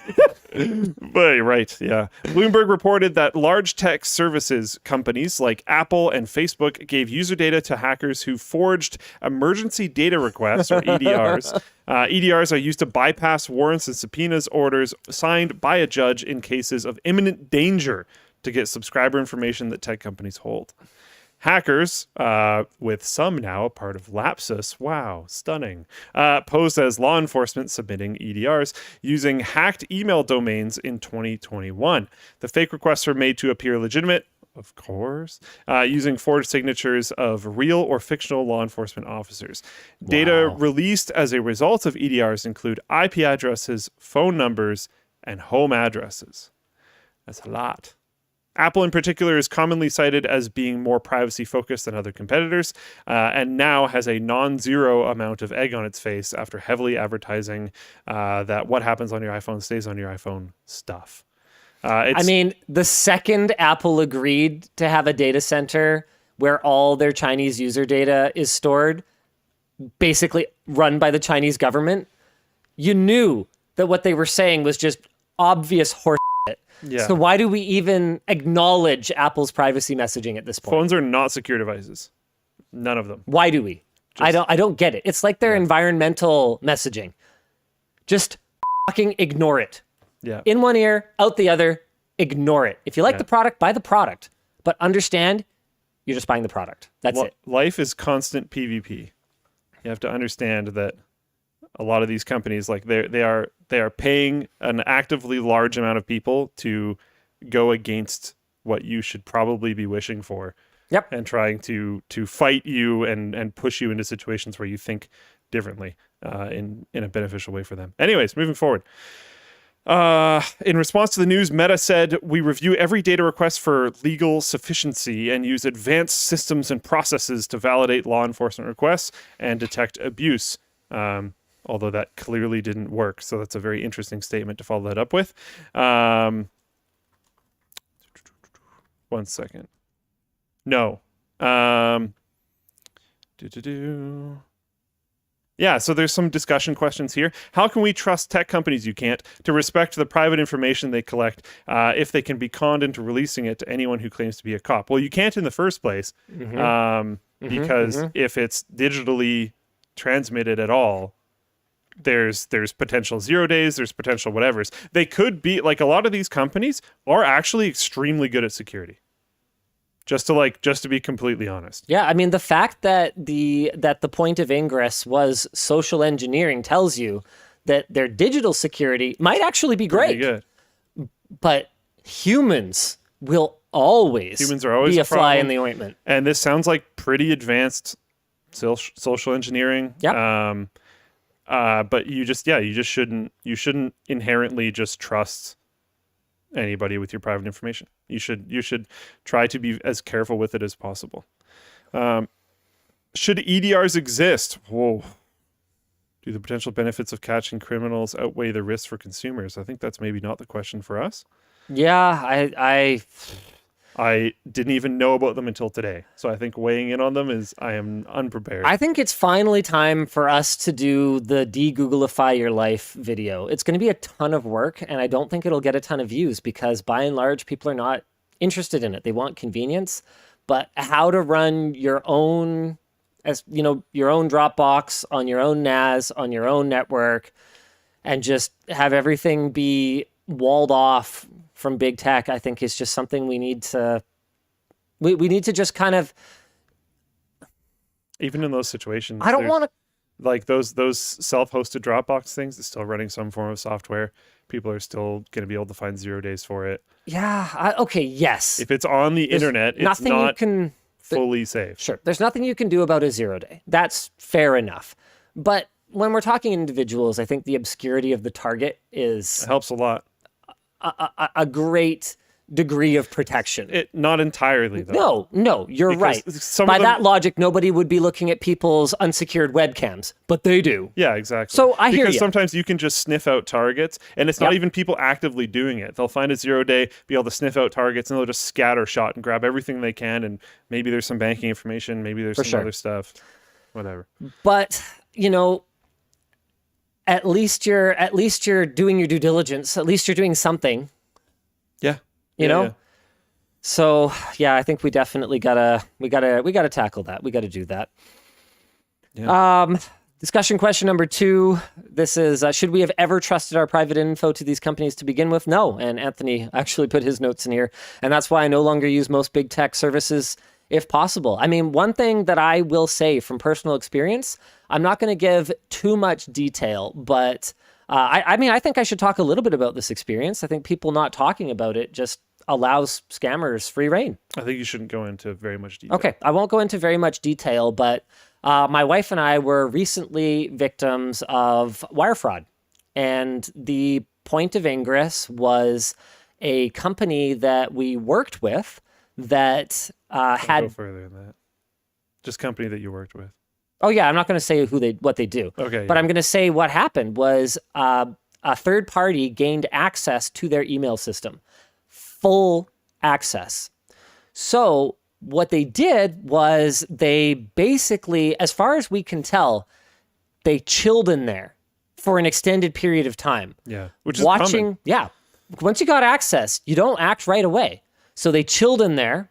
right, yeah. Bloomberg reported that large tech services companies like Apple and Facebook gave user data to hackers who forged emergency data requests, or EDRs. EDRs are used to bypass warrants and subpoenas orders signed by a judge in cases of imminent danger to get subscriber information that tech companies hold. Hackers, with some now a part of Lapsus, wow, stunning, posed as law enforcement submitting EDRs using hacked email domains in 2021. The fake requests were made to appear legitimate, of course, using forged signatures of real or fictional law enforcement officers. Wow. Data released as a result of EDRs include IP addresses, phone numbers, and home addresses. That's a lot. Apple in particular is commonly cited as being more privacy-focused than other competitors, and now has a non-zero amount of egg on its face after heavily advertising that what happens on your iPhone stays on your iPhone stuff. I mean, the second Apple agreed to have a data center where all their Chinese user data is stored, basically run by the Chinese government, you knew that what they were saying was just obvious horse. Yeah. So why do we even acknowledge Apple's privacy messaging at this point? Phones are not secure devices. None of them. Why do we? I don't get it. It's like their environmental messaging. Just fucking ignore it. Yeah. In one ear, out the other, ignore it. If you like the product, buy the product. But understand, you're just buying the product. That's it. Life is constant PvP. You have to understand that a lot of these companies, like they are paying an actively large amount of people to go against what you should probably be wishing for. Yep. And trying to fight you and push you into situations where you think differently in a beneficial way for them. Anyways, moving forward. In response to the news, Meta said, "We review every data request for legal sufficiency and use advanced systems and processes to validate law enforcement requests and detect abuse." Although that clearly didn't work. So that's a very interesting statement to follow that up with. 1 second. No. Yeah, so there's some discussion questions here. How can we trust tech companies? You can't. To respect the private information they collect if they can be conned into releasing it to anyone who claims to be a cop. Well, you can't in the first place because if it's digitally transmitted at all, there's potential 0 days, there's potential whatevers. They could be, like, a lot of these companies are actually extremely good at security. Just to be completely honest. Yeah, I mean, the fact that the point of ingress was social engineering tells you that their digital security might actually be great. Pretty good. But humans will always be a fly in the ointment. And this sounds like pretty advanced social engineering. Yep. But you shouldn't inherently just trust anybody with your private information. You should try to be as careful with it as possible. Should EDRs exist? Whoa. Do the potential benefits of catching criminals outweigh the risks for consumers? I think that's maybe not the question for us. Yeah, I didn't even know about them until today. So I think weighing in on them I am unprepared. I think it's finally time for us to do the De-Google-ify your life video. It's going to be a ton of work, and I don't think it'll get a ton of views because by and large, people are not interested in it. They want convenience, but how to run your own, your own Dropbox on your own NAS, on your own network, and just have everything be walled off from big tech, I think is just something we need to just kind of, even in those situations, I don't want to, like those self-hosted Dropbox things, it's still running some form of software. People are still going to be able to find 0 days for it. Yeah. Okay. Yes. If it's on the internet, it's not fully safe. Sure. There's nothing you can do about a 0 day. That's fair enough. But when we're talking It individuals, I think the obscurity of the target helps a lot. A great degree of protection. Not entirely, though. No, you're right. By that logic, nobody would be looking at people's unsecured webcams, but they do. Yeah, exactly. So I hear you. Because sometimes you can just sniff out targets, and it's not even people actively doing it. They'll find a 0 day, be able to sniff out targets, and they'll just scatter shot and grab everything they can, and maybe there's some banking information, maybe there's some other stuff, whatever. But, at least you're doing your due diligence. At least you're doing something. Yeah. You know? Yeah. So I think we definitely gotta tackle that. We gotta do that. Yeah. Discussion question number 2. This is, should we have ever trusted our private info to these companies to begin with? No. And Anthony actually put his notes in here. And that's why I no longer use most big tech services if possible. I mean, one thing that I will say from personal experience, I'm not going to give too much detail, but I think I should talk a little bit about this experience. I think people not talking about it just allows scammers free reign. I think you shouldn't go into very much detail. Okay, I won't go into very much detail, but my wife and I were recently victims of wire fraud. And the point of ingress was a company that we worked with that had... Go further than that. Just company that you worked with. Oh yeah, I'm not going to say what they do. Okay. But I'm going to say what happened was a third party gained access to their email system. Full access. So what they did was they basically, as far as we can tell, they chilled in there for an extended period of time. Yeah, which is common. Yeah. Once you got access, you don't act right away. So they chilled in there.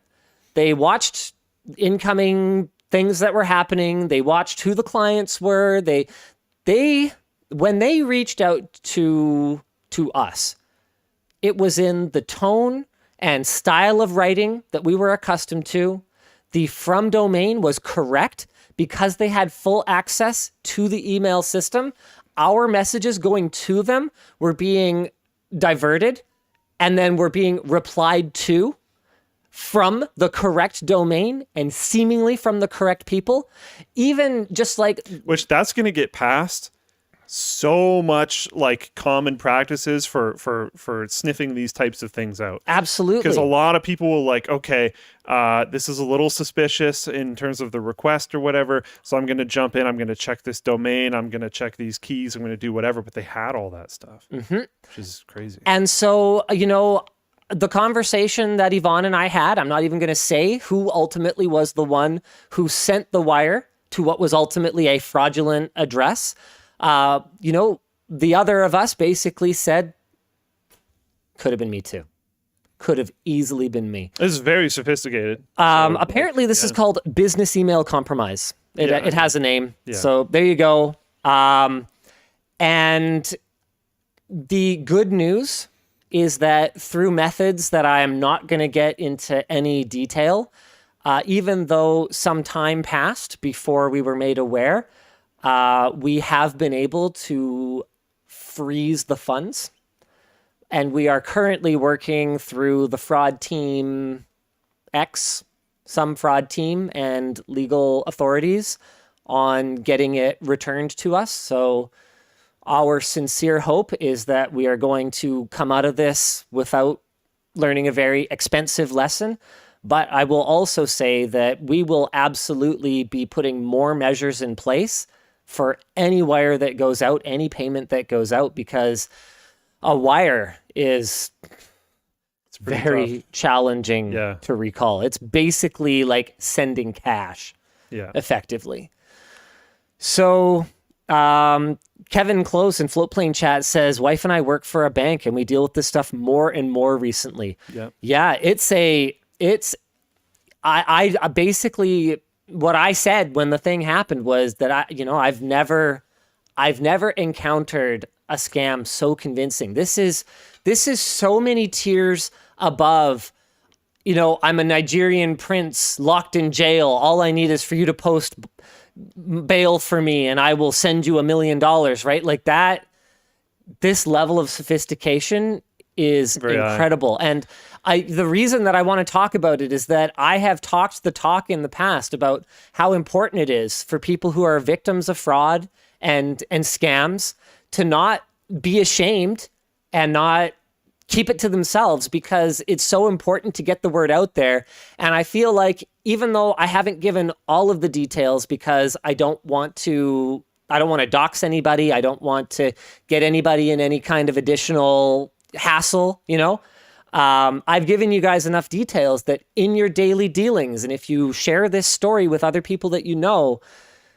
They watched incoming things that were happening. They watched who the clients were. When they reached out to us, it was in the tone and style of writing that we were accustomed to. The from domain was correct because they had full access to the email system. Our messages going to them were being diverted and then were being replied to from the correct domain and seemingly from the correct people. Even just like... Which that's going to get past so much like common practices for sniffing these types of things out. Absolutely. Because a lot of people will like, okay, this is a little suspicious in terms of the request or whatever, so I'm going to jump in, I'm going to check this domain, I'm going to check these keys, I'm going to do whatever, but they had all that stuff, which is crazy. And so, the conversation that Yvonne and I had, I'm not even going to say who ultimately was the one who sent the wire to what was ultimately a fraudulent address. The other of us basically said, could have been me too. Could have easily been me. This is very sophisticated. Apparently this is called business email compromise. It has a name. Yeah. So there you go. And the good news is that through methods that I am not going to get into any detail, even though some time passed before we were made aware, we have been able to freeze the funds. And we are currently working through the fraud team X, some fraud team, and legal authorities on getting it returned to us. So our sincere hope is that we are going to come out of this without learning a very expensive lesson. But I will also say that we will absolutely be putting more measures in place for any wire that goes out, any payment that goes out, because a wire is very tough. challenging Yeah. to recall. It's basically like sending cash effectively. So Kevin Close in Floatplane chat says, wife and I work for a bank and we deal with this stuff more and more recently. Yeah, I basically, what I said when the thing happened was that I've never encountered a scam so convincing. This is so many tiers above, I'm a Nigerian prince locked in jail. All I need is for you to post bail for me and I will send you $1 million, right? Like that, this level of sophistication is very incredible. high. And the reason that I want to talk about it is that I have talked the talk in the past about how important it is for people who are victims of fraud and scams to not be ashamed and not keep it to themselves, because it's so important to get the word out there. And I feel like, even though I haven't given all of the details because I don't want to dox anybody, I don't want to get anybody in any kind of additional hassle, I've given you guys enough details that in your daily dealings, and if you share this story with other people that you know,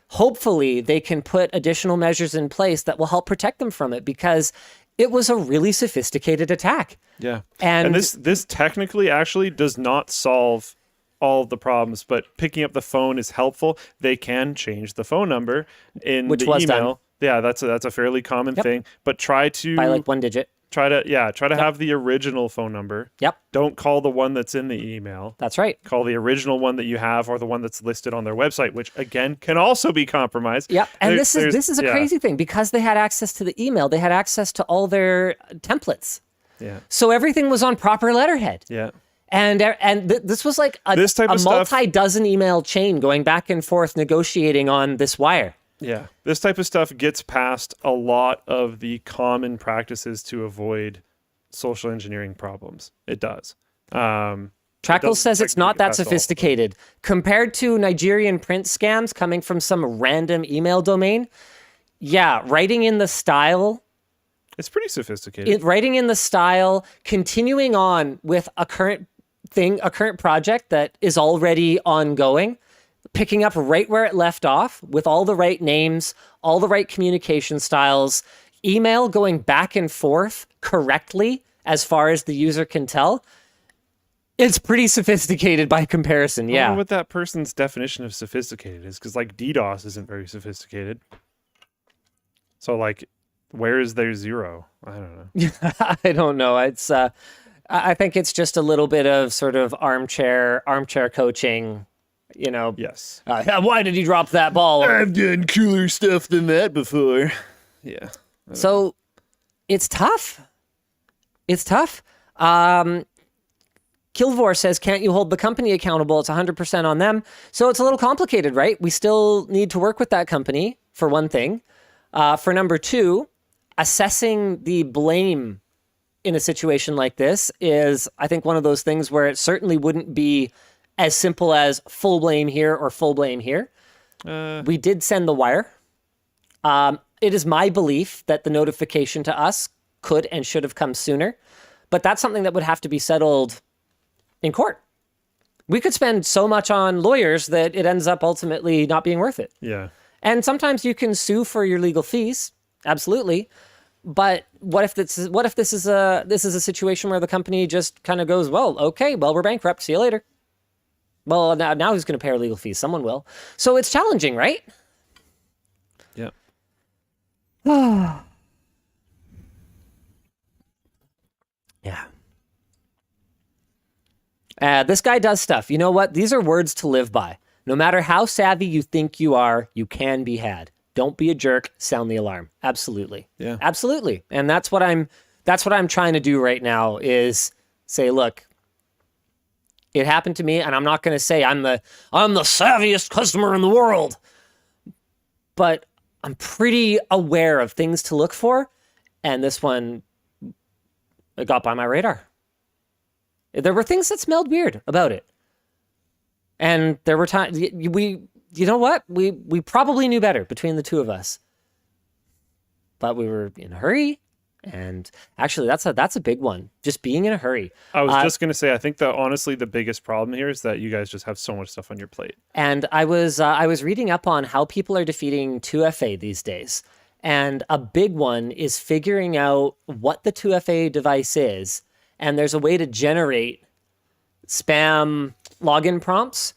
hopefully they can put additional measures in place that will help protect them from it, because it was a really sophisticated attack. Yeah. And this technically actually does not solve all of the problems, but picking up the phone is helpful. They can change the phone number in the email. Done. Yeah, that's a fairly common thing, but try to by like one digit. Try to have the original phone number. Yep. Don't call the one that's in the email. That's right. Call the original one that you have, or the one that's listed on their website, which again can also be compromised. Yep. And this is a crazy thing, because they had access to the email, they had access to all their templates. Yeah. So everything was on proper letterhead. Yeah. And this was like a multi-dozen email chain going back and forth negotiating on this wire. Yeah. This type of stuff gets past a lot of the common practices to avoid social engineering problems. It does. Trackle says it's not that sophisticated. Compared to Nigerian print scams coming from some random email domain, yeah, writing in the style... It's pretty sophisticated. Writing in the style, continuing on with a current project that is already ongoing, picking up right where it left off with all the right names, all the right communication styles, email going back and forth correctly as far as the user can tell. It's pretty sophisticated by comparison, yeah. I don't know what that person's definition of sophisticated is, because like DDoS isn't very sophisticated. So like, where is their zero? I don't know. I don't know. It's I think it's just a little bit of sort of armchair coaching. Yes. Why did he drop that ball? I've done cooler stuff than that before. Yeah. So it's tough. It's tough. Kilvor says, can't you hold the company accountable? It's 100% on them. So it's a little complicated, right? We still need to work with that company, for one thing. For number two, assessing the blame in a situation like this is, I think, one of those things where it certainly wouldn't be as simple as full blame here or full blame here. We did send the wire. It is my belief that the notification to us could and should have come sooner, but that's something that would have to be settled in court. We could spend so much on lawyers that it ends up ultimately not being worth it. Yeah. And sometimes you can sue for your legal fees, absolutely. But what if this is a situation where the company just kind of goes, well, okay, well, we're bankrupt. See you later. Well, now who's going to pay our legal fees? Someone will. So it's challenging, right? Yeah. Yeah. This guy does stuff. You know what? These are words to live by. No matter how savvy you think you are, you can be had. Don't be a jerk. Sound the alarm. Absolutely. Yeah. Absolutely. And that's what I'm trying to do right now, is say, look, it happened to me, and I'm not going to say I'm the savviest customer in the world, but I'm pretty aware of things to look for, and this one, it got by my radar. There were things that smelled weird about it, and there were times you know what? We probably knew better between the two of us. But we were in a hurry. And actually, that's a big one. Just being in a hurry. I was just going to say, I think that honestly, the biggest problem here is that you guys just have so much stuff on your plate. And I was reading up on how people are defeating 2FA these days. And a big one is figuring out what the 2FA device is. And there's a way to generate spam login prompts.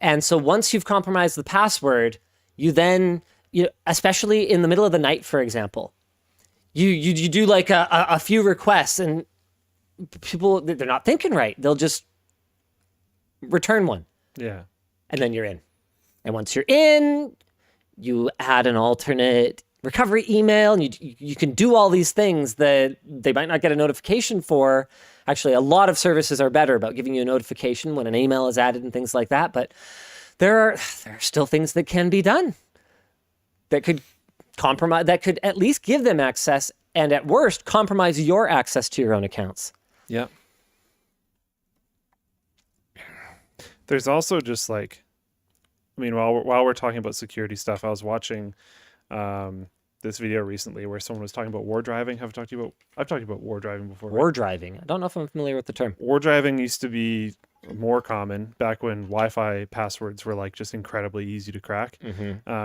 And so once you've compromised the password, you then, especially in the middle of the night, for example, you do like a few requests, and people, they're not thinking right. They'll just return one. Yeah. And then you're in. And once you're in, you add an alternate recovery email, and you can do all these things that they might not get a notification for. Actually, a lot of services are better about giving you a notification when an email is added and things like that. But there are still things that can be done that could compromise, that could at least give them access, and at worst, compromise your access to your own accounts. Yeah. There's also just like, I mean, while we're talking about security stuff, I was watching this video recently where someone was talking about war driving. I've talked about war driving before. War right? driving. I don't know if I'm familiar with the term. War driving used to be more common back when Wi-Fi passwords were like just incredibly easy to crack.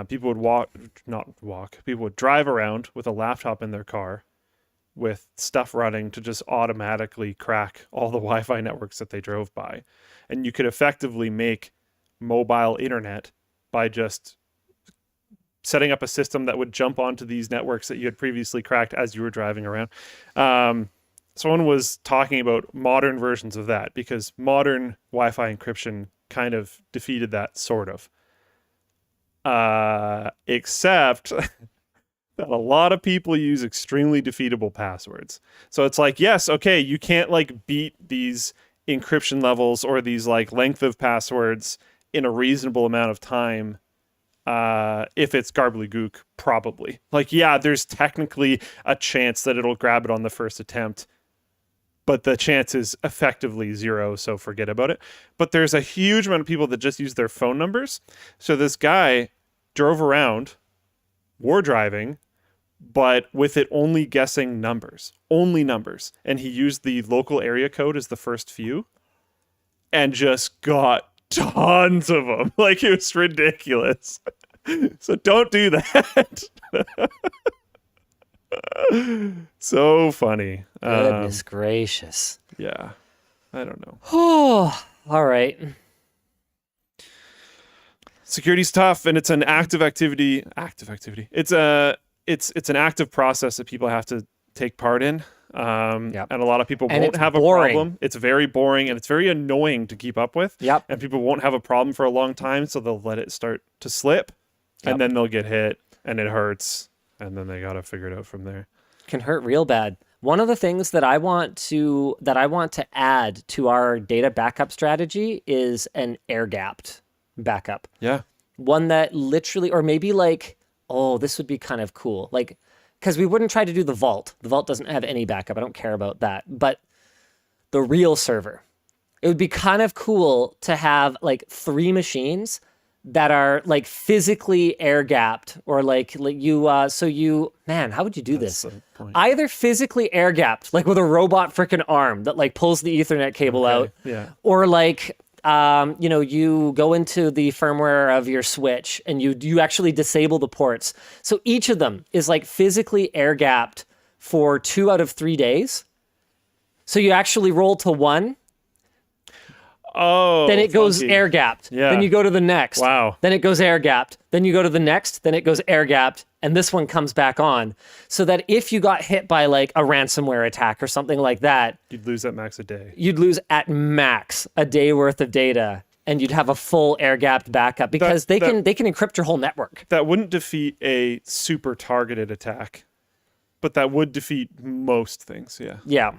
People would people would drive around with a laptop in their car with stuff running to just automatically crack all the Wi-Fi networks that they drove by. And you could effectively make mobile internet by just setting up a system that would jump onto these networks that you had previously cracked as you were driving around. Someone was talking about modern versions of that because modern Wi-Fi encryption kind of defeated that, sort of. Except that a lot of people use extremely defeatable passwords. So it's like, yes, okay, you can't like beat these encryption levels or these like length of passwords in a reasonable amount of time. If it's gobbledygook, probably. Like, yeah, there's technically a chance that it'll grab it on the first attempt, but the chance is effectively zero, so forget about it. But there's a huge amount of people that just use their phone numbers. So this guy drove around, war driving, but with it only guessing numbers. Only numbers. And he used the local area code as the first few, and just got tons of them. Like, it was ridiculous. So don't do that. So funny. Goodness gracious. Yeah. I don't know. Oh, all right. Security's tough, and it's an active activity. It's an active process that people have to take part in. And a lot of people won't have a problem. It's very boring, and it's very annoying to keep up with. And people won't have a problem for a long time, so they'll let it start to slip, and then they'll get hit, and it hurts, and then they got to figure it out from there. Can hurt real bad. One of the things that I want to add to our data backup strategy is an air-gapped backup. Yeah. One that literally, or maybe like, oh, this would be kind of cool. Like, because we wouldn't try to do the vault. The vault doesn't have any backup. I don't care about that. But the real server, it would be kind of cool to have like 3 machines that are like physically air gapped, or like you, so you, man, how would you do this? Either physically air gapped, like with a robot freaking arm that like pulls the Ethernet cable out, or like, you go into the firmware of your switch and you actually disable the ports. So each of them is like physically air gapped for 2 out of 3 days. So you actually roll to 1. Oh, then it goes air gapped. Yeah. Then you go to the next. Wow. Then it goes air gapped. Then you go to the next. Then it goes air gapped. And this one comes back on. So that if you got hit by like a ransomware attack or something like that, you'd lose at max a day. You'd lose at max a day worth of data, and you'd have a full air gapped backup because they can encrypt your whole network. That wouldn't defeat a super targeted attack, but that would defeat most things. Yeah. Yeah.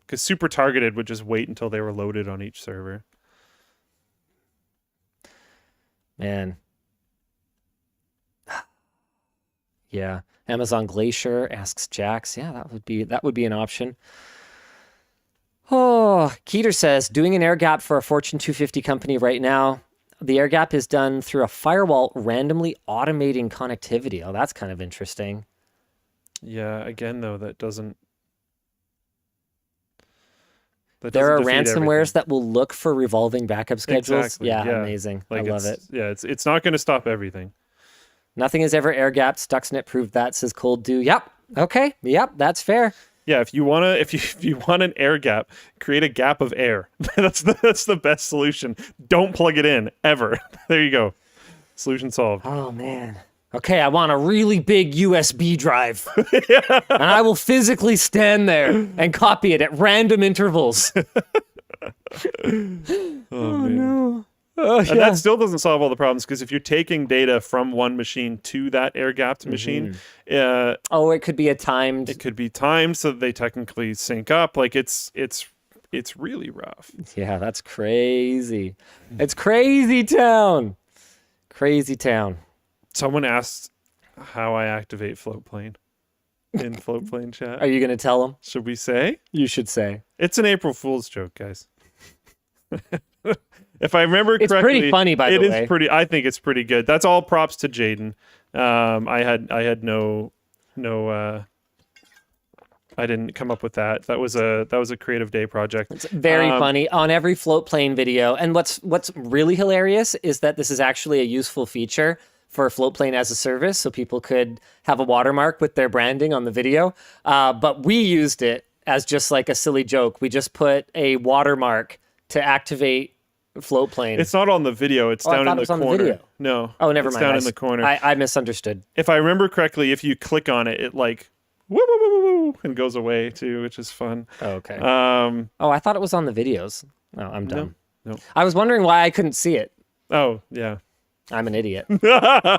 Because super targeted would just wait until they were loaded on each server. Man. Yeah. Amazon Glacier asks Jax. Yeah, that would be an option. Oh, Keeter says, doing an air gap for a Fortune 250 company right now. The air gap is done through a firewall randomly automating connectivity. Oh, that's kind of interesting. Yeah, again, though, that doesn't... There are defeat ransomwares everything. that will look for revolving backup schedules. Exactly, Yeah, yeah. amazing. Like I love it. Yeah, it's not going to stop everything. Nothing is ever air gapped. Stuxnet proved that, says Cold Dew. Yep. Okay. Yep. That's fair. Yeah, if you want an air gap, create a gap of air. That's the best solution. Don't plug it in ever. There you go. Solution solved. Oh, man. Okay, I want a really big USB drive. And I will physically stand there and copy it at random intervals. Oh man. No. Oh, And that still doesn't solve all the problems, because if you're taking data from one machine to that air gapped machine, Oh, it could be a timed. it could be timed so that they technically sync up. Like it's really rough. Yeah, that's crazy. It's crazy town. Crazy town. Someone asked how I activate Floatplane in Floatplane chat. Are you going to tell them? Should we say? You should say. It's an April Fool's joke, guys. If I remember It's correctly, pretty funny, by the way. It is pretty. I think it's pretty good. That's all props to Jaden. I had no. I didn't come up with that. That was a creative day project. It's very funny on every Floatplane video. And what's really hilarious is that this is actually a useful feature for Floatplane as a service, so people could have a watermark with their branding on the video. But we used it as just like a silly joke. We just put a watermark to activate Floatplane. It's not on the video. It's down in the corner. On the video. No. Oh, never it's mind. down in the corner. I misunderstood. If I remember correctly, if you click on it, it like woo, woo, woo, woo, woo, and goes away too, which is fun. Oh, okay. Um. Oh, I thought it was on the videos. Oh, I'm dumb. No. I was wondering why I couldn't see it. Oh yeah. I'm an idiot. All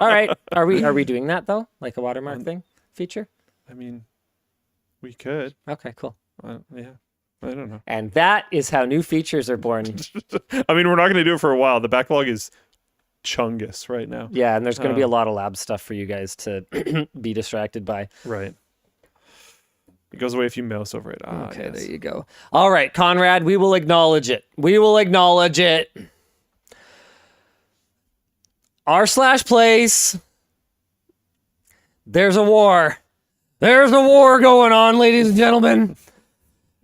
right. Are we doing that though? Like a watermark thing feature? I mean, we could. Okay, cool. Yeah. I don't know. And that is how new features are born. I mean, we're not going to do it for a while. The backlog is chungus right now. Yeah, and there's going to be a lot of lab stuff for you guys to be distracted by. Right. It goes away if you mouse over it. Okay, yes. there you go. All right, Conrad, we will acknowledge it. We will acknowledge it. r/place. There's a war. There's a war going on, ladies and gentlemen.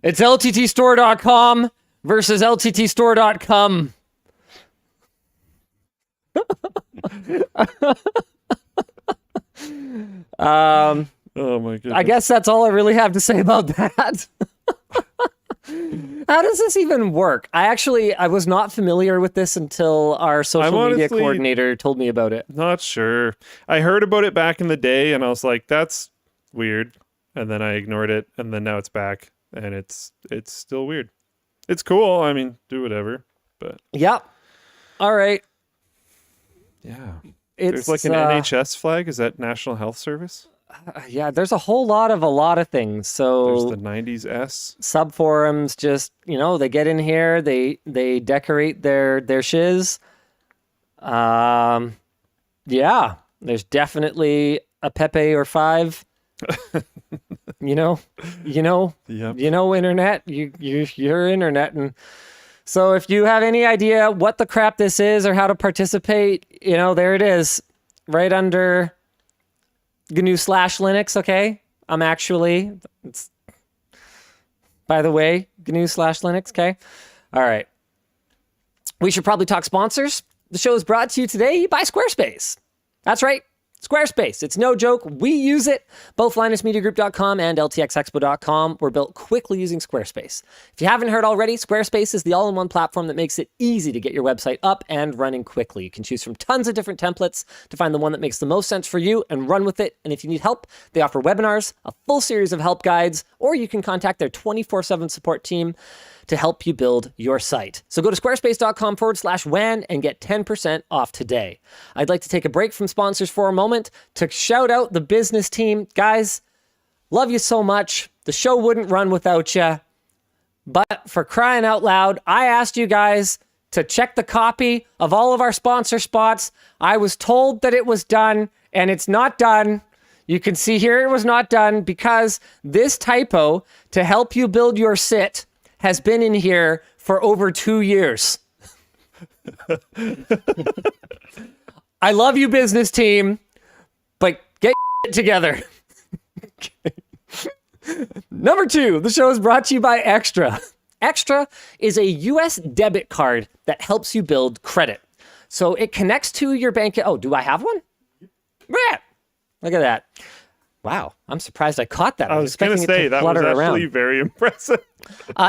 It's LTTSTORE.com versus LTTSTORE.com. Oh my goodness. I guess that's all I really have to say about that. How does this even work? I was not familiar with this until our social media coordinator told me about it. Not sure. I heard about it back in the day and I was like, that's weird. And then I ignored it, and then now it's back and it's still weird. It's cool. I mean, do whatever. But Yep. All right. yeah. It's There's like an NHS flag. Is that National Health Service? Yeah, there's a lot of things. So There's the 90s S. sub forums just, they get in here, they decorate their shiz. Yeah, there's definitely a Pepe or 5. Yep. Internet, you're internet. And so if you have any idea what the crap this is or how to participate, there it is right under GNU/Linux. Okay. By the way, GNU/Linux. Okay. All right. We should probably talk sponsors. The show is brought to you today by Squarespace. That's right. Squarespace. It's no joke. We use it. Both LinusMediaGroup.com and LTXExpo.com were built quickly using Squarespace. If you haven't heard already, Squarespace is the all-in-one platform that makes it easy to get your website up and running quickly. You can choose from tons of different templates to find the one that makes the most sense for you and run with it. And if you need help, they offer webinars, a full series of help guides, or you can contact their 24/7 support team to help you build your site. So go to squarespace.com/WAN and get 10% off today. I'd like to take a break from sponsors for a moment to shout out the business team. Guys, love you so much. The show wouldn't run without you. But for crying out loud, I asked you guys to check the copy of all of our sponsor spots. I was told that it was done, and it's not done. You can see here it was not done because this typo, to help you build your SIT, has been in here for over 2 years. I love you, business team, but get together. Number 2, the show is brought to you by Extra. Extra is a US debit card that helps you build credit. So it connects to your bank. Oh, do I have one? Yeah. Look at that. Wow, I'm surprised I caught that. I was going to say, that was actually very impressive.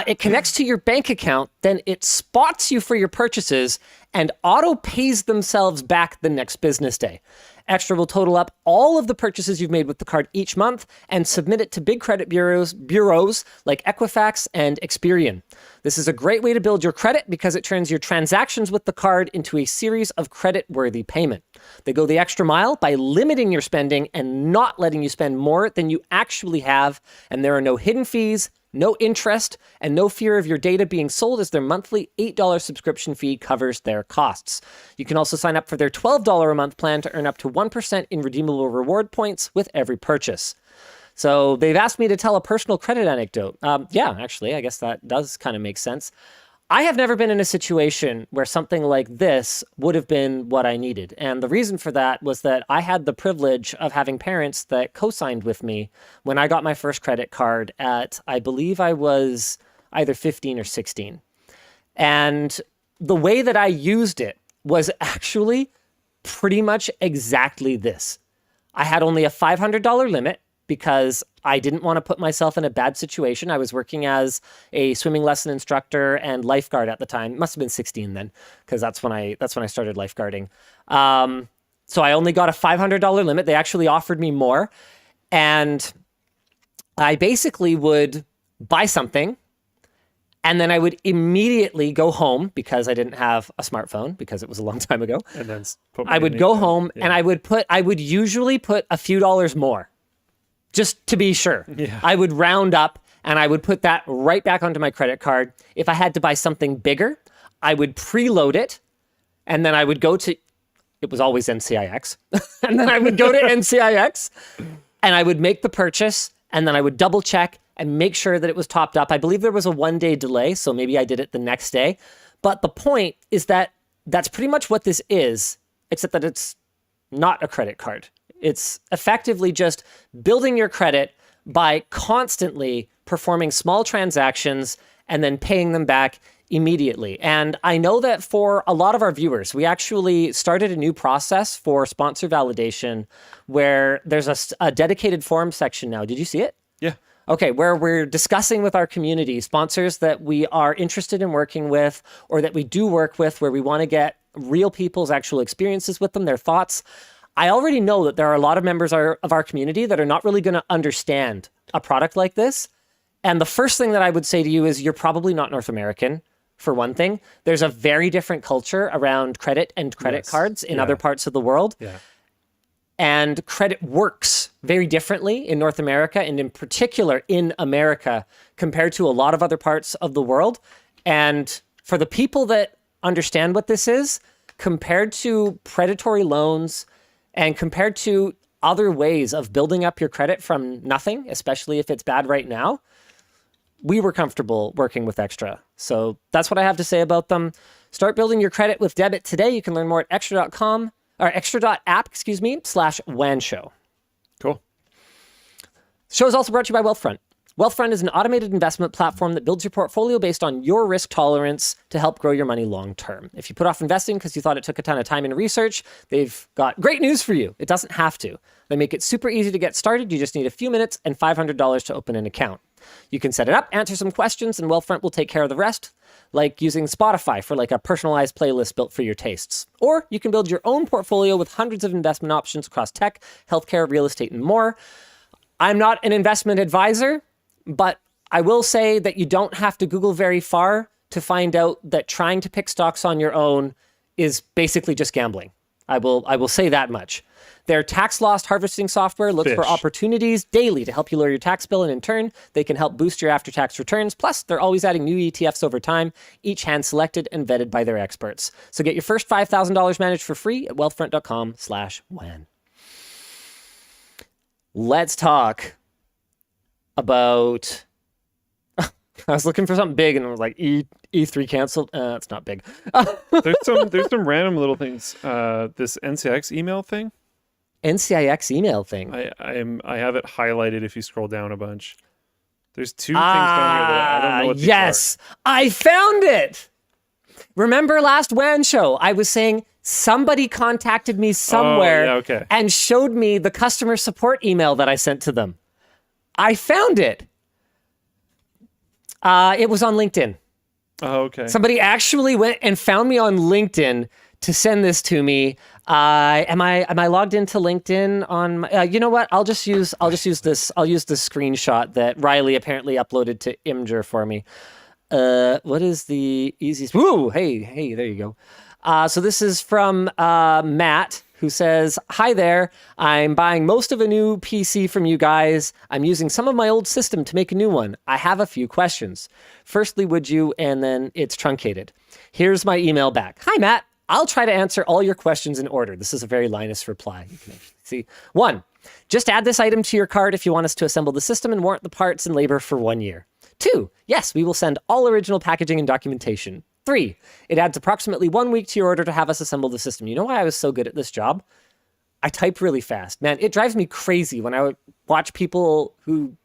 It connects to your bank account, then it spots you for your purchases and auto pays themselves back the next business day. Extra will total up all of the purchases you've made with the card each month and submit it to big credit bureaus like Equifax and Experian. This is a great way to build your credit because it turns your transactions with the card into a series of credit-worthy payment. They go the extra mile by limiting your spending and not letting you spend more than you actually have, and there are no hidden fees, no interest, and no fear of your data being sold as their monthly $8 subscription fee covers their costs. You can also sign up for their $12 a month plan to earn up to 1% in redeemable reward points with every purchase. So they've asked me to tell a personal credit anecdote. Yeah, actually, I guess that does kind of make sense. I have never been in a situation where something like this would have been what I needed. And the reason for that was that I had the privilege of having parents that co-signed with me when I got my first credit card at, I believe I was either 15 or 16. And the way that I used it was actually pretty much exactly this. I had only a $500 limit because I didn't want to put myself in a bad situation. I was working as a swimming lesson instructor and lifeguard at the time. Must have been 16 then, because that's when I started lifeguarding. So I only got a $500 limit. They actually offered me more. And I basically would buy something, and then I would immediately go home because I didn't have a smartphone because it was a long time ago. And then I would go home and I would usually put a few dollars more. Just to be sure. Yeah. I would round up and I would put that right back onto my credit card. If I had to buy something bigger, I would preload it. And then I would go to, it was always NCIX. And then I would go to NCIX and I would make the purchase. And then I would double check and make sure that it was topped up. I believe there was a 1-day delay, so maybe I did it the next day. But the point is that that's pretty much what this is, except that it's not a credit card. It's effectively just building your credit by constantly performing small transactions and then paying them back immediately. And I know that for a lot of our viewers, we actually started a new process for sponsor validation where there's a dedicated forum section now. Did you see it? Yeah. Okay, where we're discussing with our community sponsors that we are interested in working with or that we do work with, where we want to get real people's actual experiences with them, their thoughts. I already know that there are a lot of members of our community that are not really going to understand a product like this. And the first thing that I would say to you is you're probably not North American, for one thing. There's a very different culture around credit and credit cards in other parts of the world. Yeah. And credit works very differently in North America, and in particular in America, compared to a lot of other parts of the world. And for the people that understand what this is, compared to predatory loans, and compared to other ways of building up your credit from nothing, especially if it's bad right now, we were comfortable working with Extra. So that's what I have to say about them. Start building your credit with debit today. You can learn more at extra.com or extra.app/WAN show. Cool. The show is also brought to you by Wealthfront. Wealthfront is an automated investment platform that builds your portfolio based on your risk tolerance to help grow your money long term. If you put off investing because you thought it took a ton of time and research, they've got great news for you. It doesn't have to. They make it super easy to get started. You just need a few minutes and $500 to open an account. You can set it up, answer some questions, and Wealthfront will take care of the rest, like using Spotify for like a personalized playlist built for your tastes. Or you can build your own portfolio with hundreds of investment options across tech, healthcare, real estate, and more. I'm not an investment advisor, but I will say that you don't have to Google very far to find out that trying to pick stocks on your own is basically just gambling. I will say that much. Their tax loss harvesting software looks for opportunities daily to help you lower your tax bill, and in turn, they can help boost your after-tax returns. Plus, they're always adding new ETFs over time, each hand-selected and vetted by their experts. So get your first $5,000 managed for free at wealthfront.com/WAN. Let's talk about I was looking for something big and it was like E3 canceled. It's not big. There's some random little things. This NCIX email thing. NCIX email thing. I have it highlighted if you scroll down a bunch. There's two things down here that I don't know what these yes, I found it. Remember last WAN show? I was saying somebody contacted me somewhere and showed me the customer support email that I sent to them. I found it. It was on LinkedIn. Oh, okay. Somebody actually went and found me on LinkedIn to send this to me. Am I logged into LinkedIn on my, you know what? I'll just use this. I'll use the screenshot that Riley apparently uploaded to Imgur for me. What is the easiest? Woo! Hey, there you go. So this is from Matt, who says, "Hi there. I'm buying most of a new PC from you guys. I'm using some of my old system to make a new one. I have a few questions. Firstly, would you?" And then it's truncated. Here's my email back. "Hi, Matt. I'll try to answer all your questions in order." This is a very Linus reply. You can actually see. 1, just add this item to your cart if you want us to assemble the system and warrant the parts and labor for 1 year. 2, yes, we will send all original packaging and documentation. 3, it adds approximately 1 week to your order to have us assemble the system. You know why I was so good at this job? I type really fast. Man, it drives me crazy when I would watch people who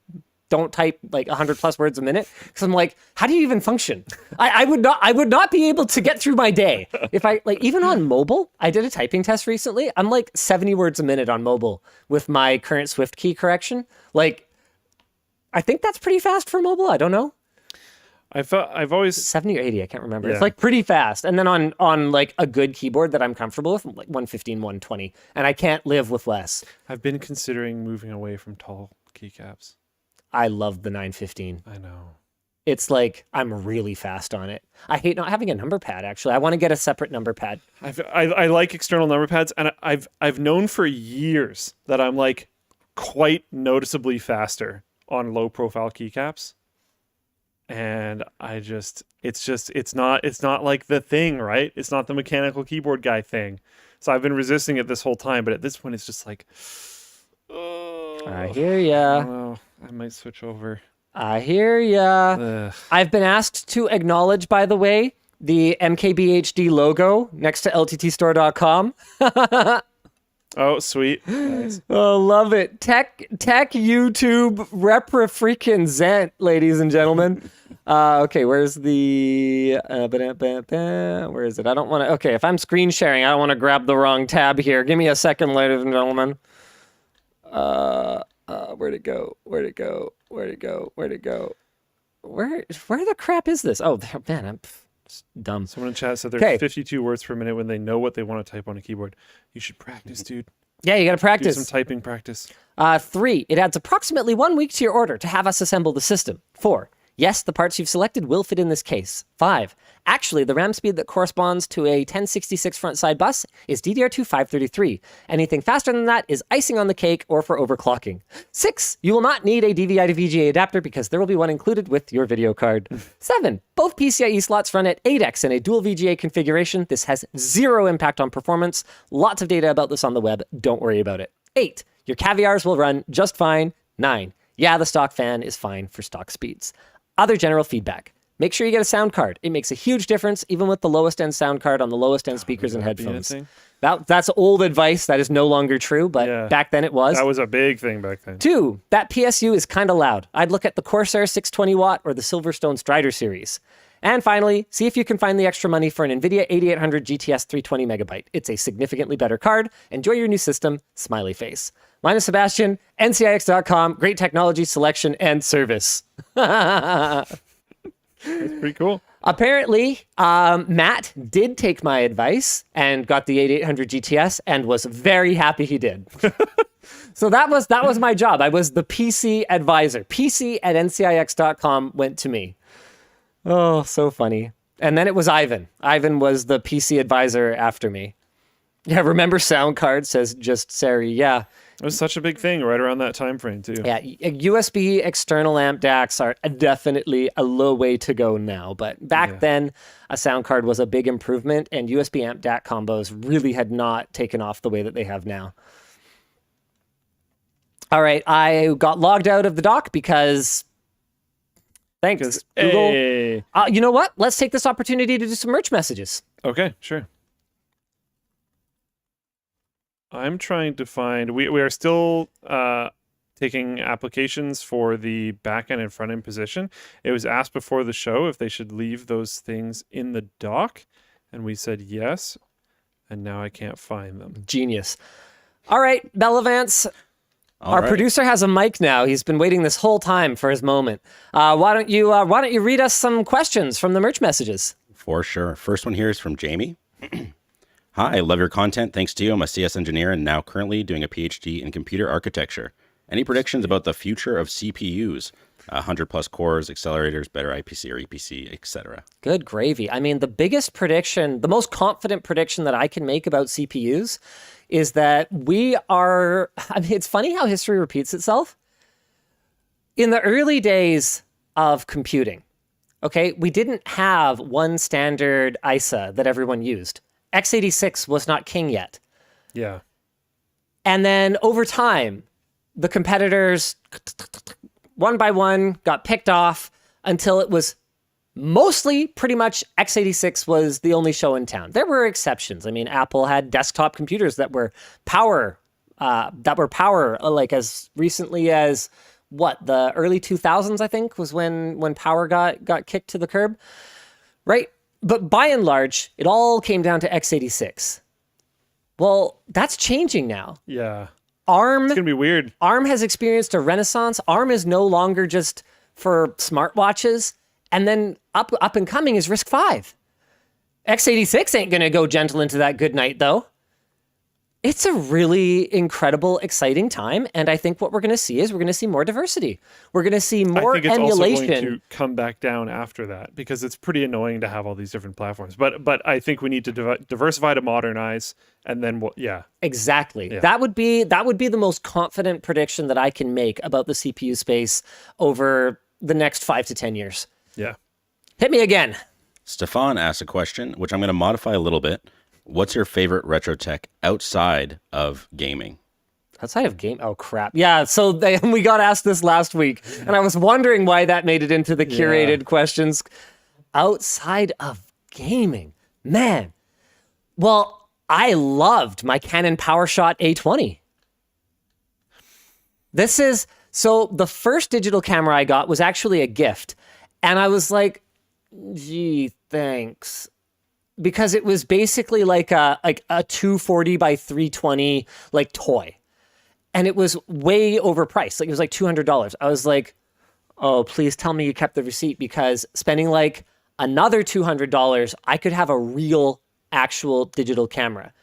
don't type like 100 plus words a minute, because I'm like, how do you even function? I would not be able to get through my day if I like, even on mobile. I did a typing test recently. I'm like 70 words a minute on mobile with my current Swift key correction. Like, I think that's pretty fast for mobile. I don't know. I've always 70 or 80. I can't remember. Yeah. It's like pretty fast. And then on like a good keyboard that I'm comfortable with, like 115, 120, and I can't live with less. I've been considering moving away from tall keycaps. I love the 915. I know. It's like, I'm really fast on it. I hate not having a number pad, actually. I want to get a separate number pad. I like external number pads, and I've known for years that I'm like quite noticeably faster on low profile keycaps. And it's not like the thing, right? It's not the mechanical keyboard guy thing. So I've been resisting it this whole time, but at this point it's just like, I hear ya. Oh, I might switch over. I hear ya. Ugh. I've been asked to acknowledge, by the way, the MKBHD logo next to LTTSTORE.com. Oh, sweet. Nice. Oh, love it. Tech YouTube repra-freaking zent, ladies and gentlemen. Okay, where's the... where is it? I don't want to... Okay, if I'm screen sharing, I don't want to grab the wrong tab here. Give me a second, ladies and gentlemen. Where'd it go? Where the crap is this? Oh, man, I'm dumb. Someone in chat said they're 52 words per minute when they know what they want to type on a keyboard. You should practice, dude. Yeah, you got to practice. Do some typing practice. 3, it adds approximately 1 week to your order to have us assemble the system. 4, yes, the parts you've selected will fit in this case. 5, actually, the RAM speed that corresponds to a 1066 front side bus is DDR2 533. Anything faster than that is icing on the cake or for overclocking. 6, you will not need a DVI to VGA adapter because there will be one included with your video card. 7, both PCIe slots run at 8x in a dual VGA configuration. This has zero impact on performance. Lots of data about this on the web. Don't worry about it. 8, your caviars will run just fine. 9, yeah, the stock fan is fine for stock speeds. Other general feedback. Make sure you get a sound card. It makes a huge difference, even with the lowest end sound card on the lowest end speakers and headphones. That's old advice. That is no longer true, but back then it was. That was a big thing back then. 2, that PSU is kind of loud. I'd look at the Corsair 620 watt or the Silverstone Strider series. And finally, see if you can find the extra money for an NVIDIA 8800 GTS 320 megabyte. It's a significantly better card. Enjoy your new system. Smiley face. Linus Sebastian, NCIX.com. Great technology, selection, and service. That's pretty cool. Apparently, Matt did take my advice and got the 8800 GTS and was very happy he did. So that was my job. I was the PC advisor. PC at NCIX.com went to me. Oh, so funny. And then it was Ivan. Ivan was the PC advisor after me. Yeah, remember sound card, says just Sari. Yeah. It was such a big thing right around that time frame, too. Yeah, USB external amp DACs are definitely a low way to go now. But back then, a sound card was a big improvement, and USB amp DAC combos really had not taken off the way that they have now. All right, I got logged out of the dock because Thanks, Google. Hey. You know what? Let's take this opportunity to do some merch messages. Okay, sure. I'm trying to find. We are still taking applications for the back end and front end position. It was asked before the show if they should leave those things in the doc, and we said yes. And now I can't find them. Genius. All right, Bellavance. Our producer has a mic now. He's been waiting this whole time for his moment. Why don't you read us some questions from the merch messages? For sure. First one here is from Jamie. Hi, I love your content. Thanks to you, I'm a CS engineer and now currently doing a PhD in computer architecture. Any predictions about the future of CPUs? 100 plus cores, accelerators, better IPC or EPC, etc. Good gravy. I mean, the biggest prediction, the most confident prediction that I can make about CPUs is that it's funny how history repeats itself. In the early days of computing, okay, we didn't have one standard ISA that everyone used. x86 was not king yet. Yeah. And then over time, the competitors, one by one, got picked off until it was mostly pretty much x86 was the only show in town. There were exceptions. I mean, Apple had desktop computers that were power, like as recently as the early 2000s, I think, was when power got kicked to the curb, right? But by and large, it all came down to x86. Well, that's changing now. Yeah. ARM, it's gonna be weird. ARM has experienced a renaissance. ARM is no longer just for smartwatches. And then up and coming is RISC-V. x86 ain't going to go gentle into that good night, though. It's a really incredible, exciting time. And I think what we're going to see is we're going to see more diversity. We're going to see more emulation. I think it's also going to come back down after that because it's pretty annoying to have all these different platforms. But I think we need to diversify to modernize, and then exactly. Yeah. That would be the most confident prediction that I can make about the CPU space over the next 5 to 10 years. Yeah. Hit me again. Stefan asked a question, which I'm going to modify a little bit. What's your favorite retro tech outside of gaming? Outside of game? Oh, crap. Yeah, so we got asked this last week, and I was wondering why that made it into the curated questions. Outside of gaming. Man. Well, I loved my Canon PowerShot A20. So the first digital camera I got was actually a gift. And I was like, gee, thanks. Because it was basically like a 240 by 320 like toy. And it was way overpriced. Like it was like $200. I was like, oh, please tell me you kept the receipt, because spending like another $200, I could have a real actual digital camera.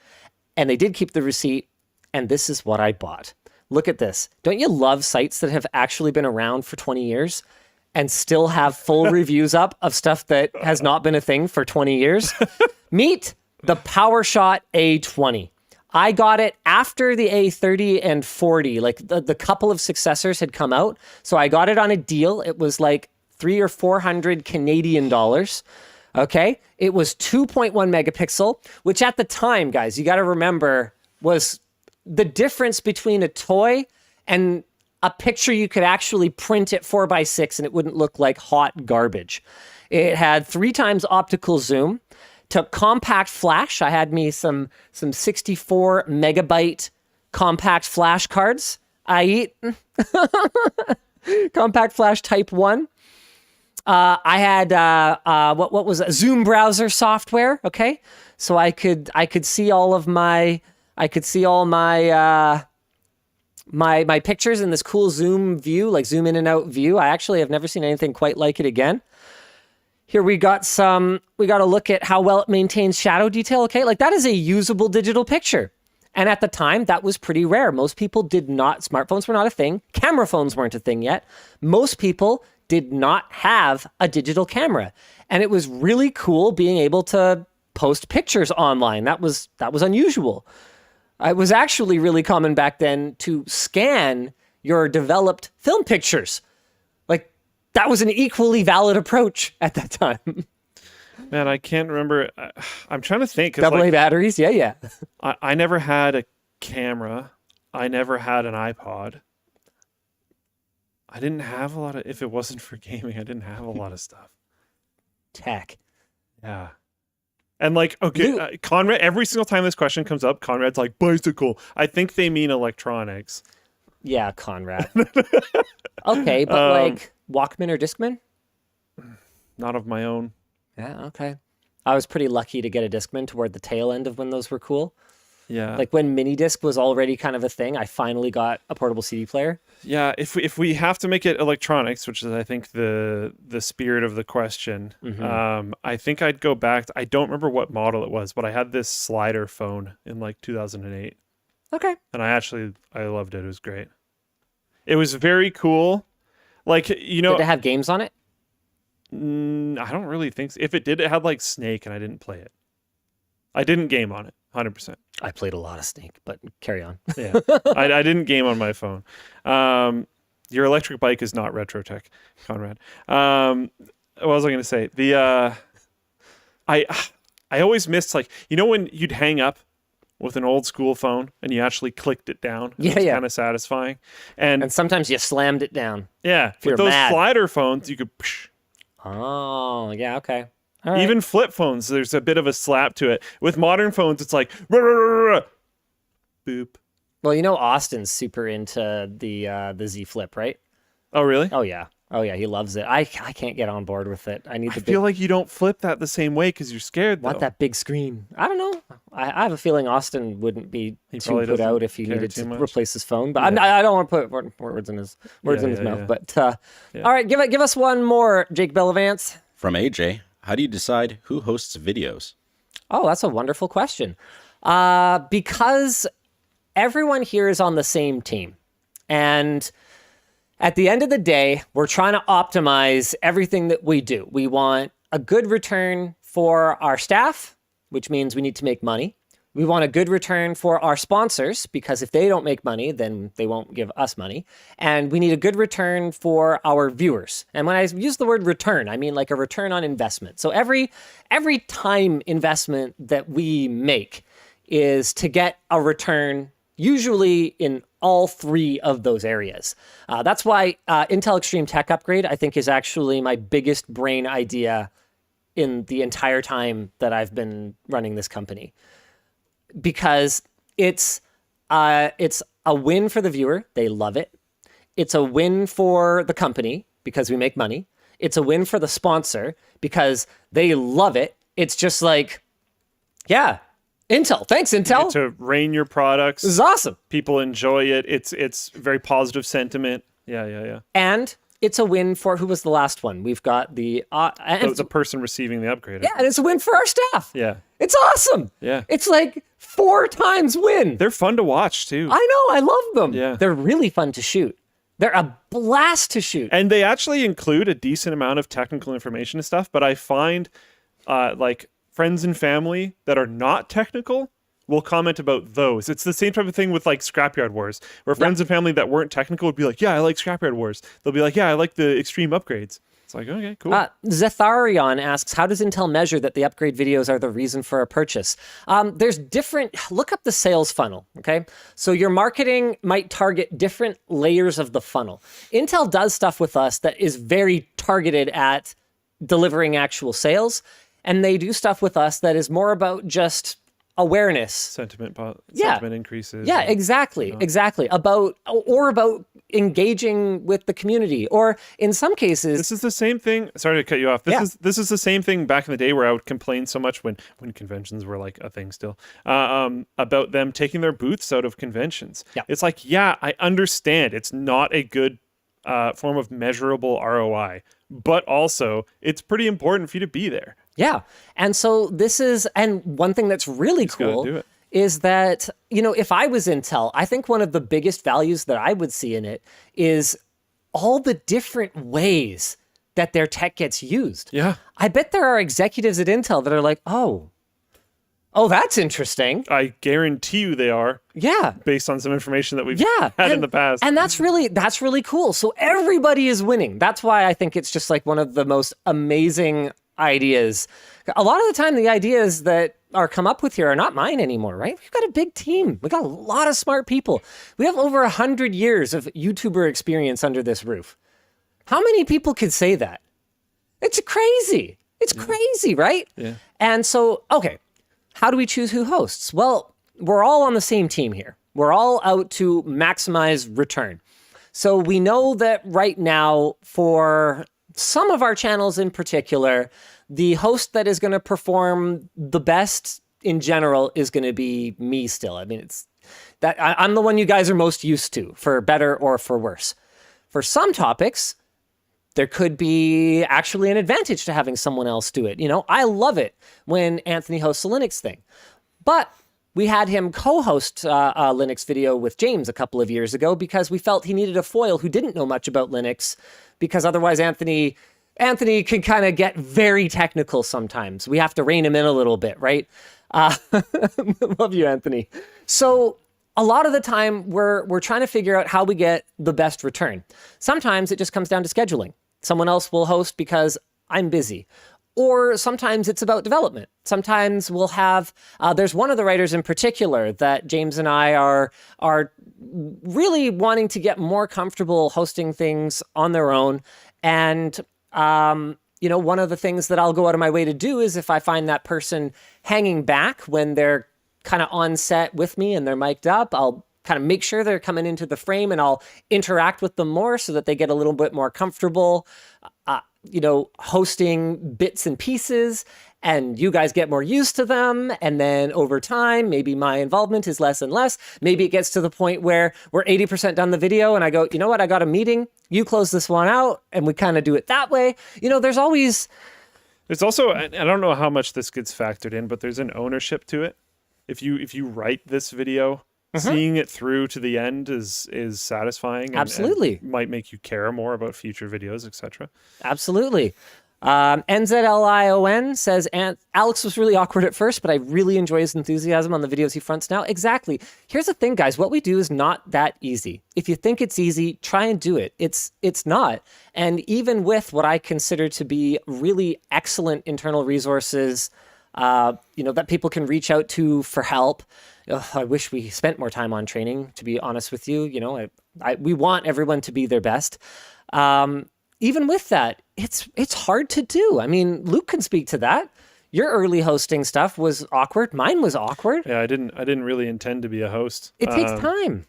And they did keep the receipt. And this is what I bought. Look at this. Don't you love sites that have actually been around for 20 years? And still have full reviews up of stuff that has not been a thing for 20 years. Meet the PowerShot A20. I got it after the A30 and 40, like the couple of successors had come out. So I got it on a deal. It was like $300 or $400 Canadian dollars. Okay. It was 2.1 megapixel, which at the time, guys, you got to remember was the difference between a toy and a picture you could actually print at 4x6 and it wouldn't look like hot garbage. It had 3 times optical zoom, took compact flash. I had me some 64 megabyte compact flash cards. I eat compact flash type 1. I had what was it? Zoom browser software. Okay, so I could see all of my my pictures in this cool zoom view, like zoom in and out view. I actually have never seen anything quite like it again. Here we got a look at how well it maintains shadow detail. Okay, like that is a usable digital picture. And at the time, that was pretty rare. Most people smartphones were not a thing. Camera phones weren't a thing yet. Most people did not have a digital camera. And it was really cool being able to post pictures online. That was unusual. It was actually really common back then to scan your developed film pictures. Like, that was an equally valid approach at that time. Man, I can't remember. I'm trying to think. AA batteries? Yeah. I never had a camera. I never had an iPod. I didn't have a lot of, if it wasn't for gaming, I didn't have a lot of stuff. Tech. Yeah. And like, okay, Conrad, every single time this question comes up, Conrad's like, bicycle. I think they mean electronics. Yeah, Conrad. Okay, but like Walkman or Discman? Not of my own. Yeah, okay. I was pretty lucky to get a Discman toward the tail end of when those were cool. Yeah. Like when mini disc was already kind of a thing, I finally got a portable CD player. Yeah, if we have to make it electronics, which is I think the spirit of the question, I think I'd go back. I don't remember what model it was, but I had this slider phone in like 2008. Okay. And I loved it. It was great. It was very cool. Like, you know, Did it have games on it? I don't really think so. If it did, it had like Snake, and I didn't play it. I didn't game on it, 100%. I played a lot of Snake, but carry on. Yeah, I didn't game on my phone. Your electric bike is not retro tech, Conrad. What was I going to say? I always missed, like, you know, when you'd hang up with an old school phone and you actually clicked it down. Yeah, it's yeah. kind of satisfying. And sometimes you slammed it down. yeah, you're with those mad. slider phones, you could. Oh, yeah, okay. All right. Even flip phones, there's a bit of a slap to it. With modern phones, it's like boop. Well, you know Austin's super into the Z Flip, right? Oh, really? Oh yeah, he loves it. I can't get on board with it. I need I the feel big, like you don't flip that the same way because you're scared. want though. that big screen. I don't know. I have a feeling Austin wouldn't be too probably put doesn't out if he care needed too to much. replace his phone. But Yeah. I don't want to put words in his mouth. Yeah. But all right, give us one more, Jake Bellavance. From AJ, how do you decide who hosts videos? Oh, that's a wonderful question. Because everyone here is on the same team. And at the end of the day, we're trying to optimize everything that we do. We want a good return for our staff, which means we need to make money. We want a good return for our sponsors, because if they don't make money, then they won't give us money. And we need a good return for our viewers. And when I use the word return, I mean like a return on investment. So every time investment that we make is to get a return, usually in all three of those areas. That's why Intel Extreme Tech Upgrade, I think, is actually my biggest brain idea in the entire time that I've been running this company. Because it's a win for the viewer. They love it. It's a win for the company because we make money. It's a win for the sponsor because they love it. It's just like, yeah, Intel. Thanks, Intel. To rain your products. This is awesome. People enjoy it. It's very positive sentiment. Yeah. And it's a win for, who was the last one? We've got the person receiving the upgrade. yeah, and it's a win for our staff. Yeah. It's awesome. Yeah. It's like 4 times win. They're fun to watch too. I know. I love them. Yeah. They're really fun to shoot. They're a blast to shoot. And they actually include a decent amount of technical information and stuff, but I find like friends and family that are not technical will comment about those. It's the same type of thing with like Scrapyard Wars, where friends and family that weren't technical would be like, yeah, I like Scrapyard Wars. They'll be like, yeah, I like the extreme upgrades. It's like, okay, cool. Zetharion asks, how does Intel measure that the upgrade videos are the reason for a purchase? There's different, look up the sales funnel, okay? So your marketing might target different layers of the funnel. Intel does stuff with us that is very targeted at delivering actual sales, and they do stuff with us that is more about just awareness. Sentiment increases. Yeah, exactly. About engaging with the community, or in some cases, This is the same thing. Sorry to cut you off. This is the same thing back in the day where I would complain so much when conventions were like a thing still, about them taking their booths out of conventions. Yeah. It's like, yeah, I understand it's not a good form of measurable ROI, but also it's pretty important for you to be there. yeah. And so this is, and one thing that's really gotta cool do it. is that, you know, if I was Intel, I think one of the biggest values that I would see in it is all the different ways that their tech gets used. Yeah. I bet there are executives at Intel that are like, oh, that's interesting. I guarantee you they are, Yeah. based on some information that we've Yeah. had in the past. And that's really cool. So everybody is winning. That's why I think it's just like one of the most amazing ideas. A lot of the time, the ideas that are come up with here are not mine anymore, right? We've got a big team. We've got a lot of smart people. We have over 100 years of YouTuber experience under this roof. How many people could say that? It's crazy. It's crazy, right? Yeah. And so, okay, how do we choose who hosts? Well, we're all on the same team here. We're all out to maximize return. So we know that right now, for some of our channels in particular, the host that is going to perform the best in general is going to be me still. I mean, it's that I'm the one you guys are most used to, for better or for worse. For some topics, there could be actually an advantage to having someone else do it. You know, I love it when Anthony hosts a Linux thing, but we had him co-host a Linux video with James a couple of years ago because we felt he needed a foil who didn't know much about Linux, because otherwise Anthony can kind of get very technical sometimes. We have to rein him in a little bit, right? Love you, Anthony. So a lot of the time we're trying to figure out how we get the best return. Sometimes it just comes down to scheduling. Someone else will host because I'm busy. Or sometimes it's about development. Sometimes we'll have, there's one of the writers in particular that James and I are really wanting to get more comfortable hosting things on their own. And you know, one of the things that I'll go out of my way to do is if I find that person hanging back when they're kind of on set with me and they're mic'd up, I'll kind of make sure they're coming into the frame and I'll interact with them more so that they get a little bit more comfortable, you know, hosting bits and pieces, and you guys get more used to them. And then over time, maybe my involvement is less and less. Maybe it gets to the point where we're 80% done the video and I go, you know what, I got a meeting, you close this one out, and we kind of do it that way. You know, there's also, I don't know how much this gets factored in, but there's an ownership to it. If you write this video, seeing it through to the end is satisfying. Absolutely. And might make you care more about future videos, etc. Absolutely. NZLION says, Alex was really awkward at first, but I really enjoy his enthusiasm on the videos he fronts now. Exactly. Here's the thing, guys. What we do is not that easy. If you think it's easy, try and do it. It's not. And even with what I consider to be really excellent internal resources, you know, that people can reach out to for help. I wish we spent more time on training, to be honest with you. You know, we want everyone to be their best. Even with that, it's hard to do. I mean, Luke can speak to that. Your early hosting stuff was awkward. Mine was awkward. Yeah, I didn't really intend to be a host. It takes time.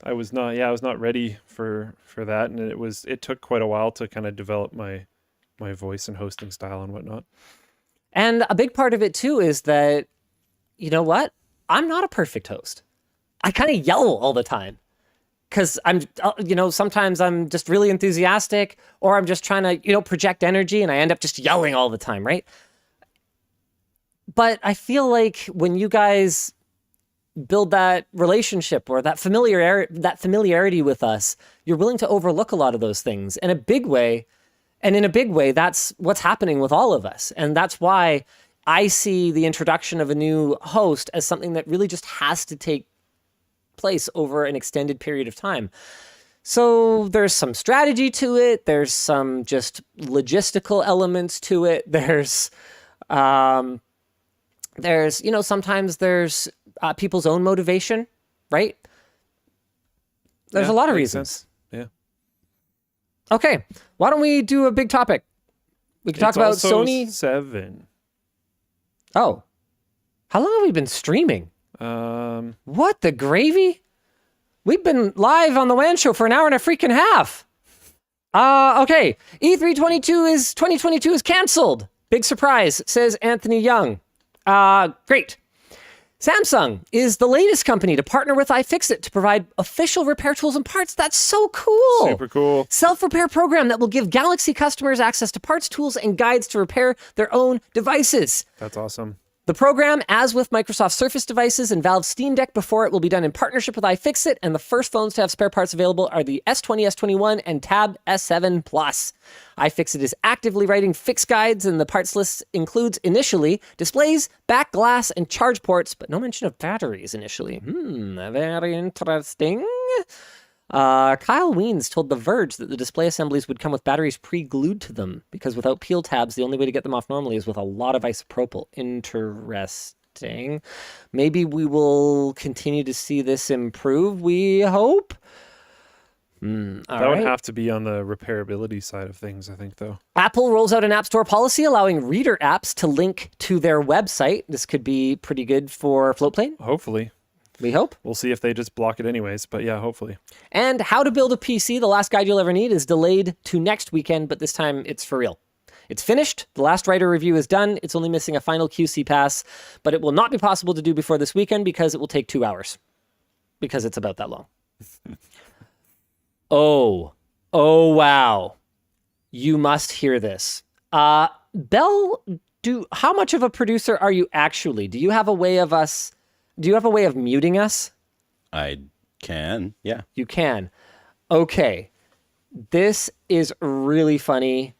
I was not ready for that, and it took quite a while to kind of develop my voice and hosting style and whatnot. And a big part of it too is that, you know what? I'm not a perfect host. I kind of yell all the time because I'm, you know, sometimes I'm just really enthusiastic, or I'm just trying to, you know, project energy, and I end up just yelling all the time, right? But I feel like when you guys build that relationship or that familiarity with us, you're willing to overlook a lot of those things in a big way. And in a big way, that's what's happening with all of us. And that's why I see the introduction of a new host as something that really just has to take place over an extended period of time. So there's some strategy to it. There's some just logistical elements to it. There's you know, sometimes there's people's own motivation, right? There's a lot of reasons. Sense. Yeah. Okay, why don't we do a big topic? We can talk about also Sony. 7. Oh, how long have we been streaming? What the gravy? We've been live on the WAN show for an hour and a freaking half. Okay, E3 2022 is canceled. Big surprise, says Anthony Young. Great. Samsung is the latest company to partner with iFixIt to provide official repair tools and parts. That's so cool. Super cool. Self-repair program that will give Galaxy customers access to parts, tools, and guides to repair their own devices. That's awesome. The program, as with Microsoft Surface devices and Valve Steam Deck before it, will be done in partnership with iFixIt, and the first phones to have spare parts available are the S20, S21, and Tab S7 Plus. iFixIt is actively writing fix guides, and the parts list includes initially displays, back glass, and charge ports, but no mention of batteries initially. Very interesting. Kyle Weens told The Verge that the display assemblies would come with batteries pre-glued to them because without peel tabs, the only way to get them off normally is with a lot of isopropyl. Interesting. Maybe we will continue to see this improve, we hope. That would have to be on the repairability side of things, I think, though. Apple rolls out an App Store policy allowing reader apps to link to their website. This could be pretty good for Floatplane. Hopefully. We hope. We'll see if they just block it anyways, but yeah, hopefully. And How to Build a PC, the last guide you'll ever need, is delayed to next weekend, but this time it's for real. It's finished. The last writer review is done. It's only missing a final QC pass, but it will not be possible to do before this weekend because it will take 2 hours. Because it's about that long. Oh, wow. You must hear this. Bell, how much of a producer are you actually? Do you have a way of muting us? I can, yeah. You can. Okay. This is really funny.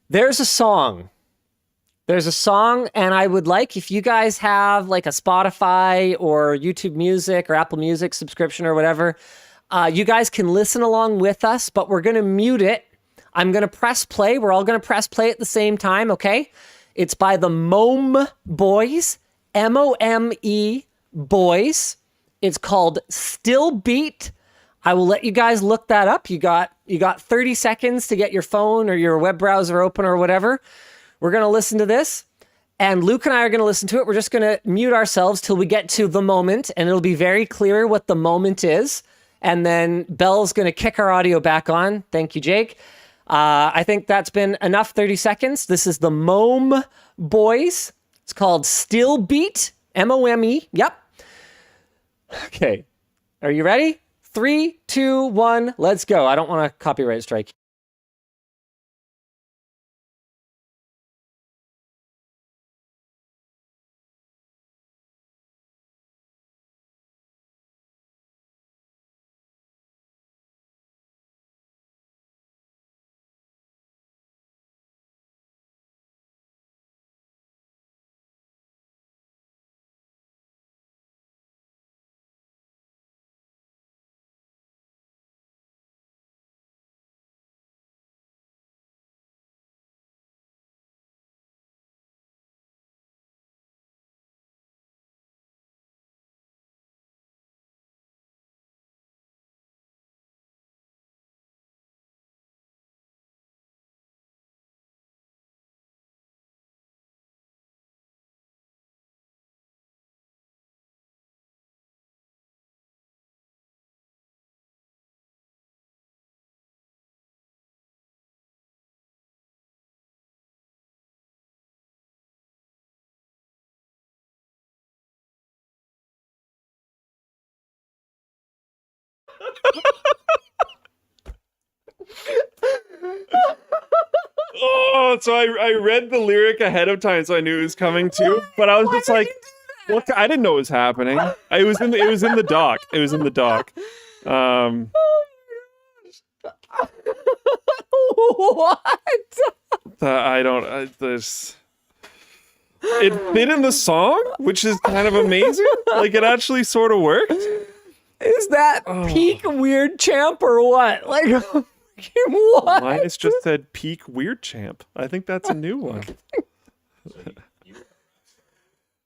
There's a song, and I would like, if you guys have like a Spotify or YouTube Music or Apple Music subscription or whatever, you guys can listen along with us, but we're going to mute it. I'm going to press play. We're all going to press play at the same time, okay? It's by the Mome Boys, M-O-M-E Boys. It's called Still Beat. I will let you guys look that up. You got 30 seconds to get your phone or your web browser open or whatever. We're going to listen to this, and Luke and I are going to listen to it. We're just going to mute ourselves till we get to the moment, and it'll be very clear what the moment is. And then Bell's going to kick our audio back on. Thank you, Jake. I think that's been enough 30 seconds. This is the Mome Boys. It's called Still Beat, M-O-M-E. Yep. Okay. Are you ready? 3, 2, 1, let's go. I don't want a copyright strike. Oh, so I read the lyric ahead of time, so I knew it was coming too. But I was just like, "What? I didn't know what was happening." It was in the doc. It was in the doc. What? It fit in the song, which is kind of amazing. Like, it actually sort of worked. Is that peak weird champ or what? Like, what? Linus just said peak weird champ. I think that's a new one.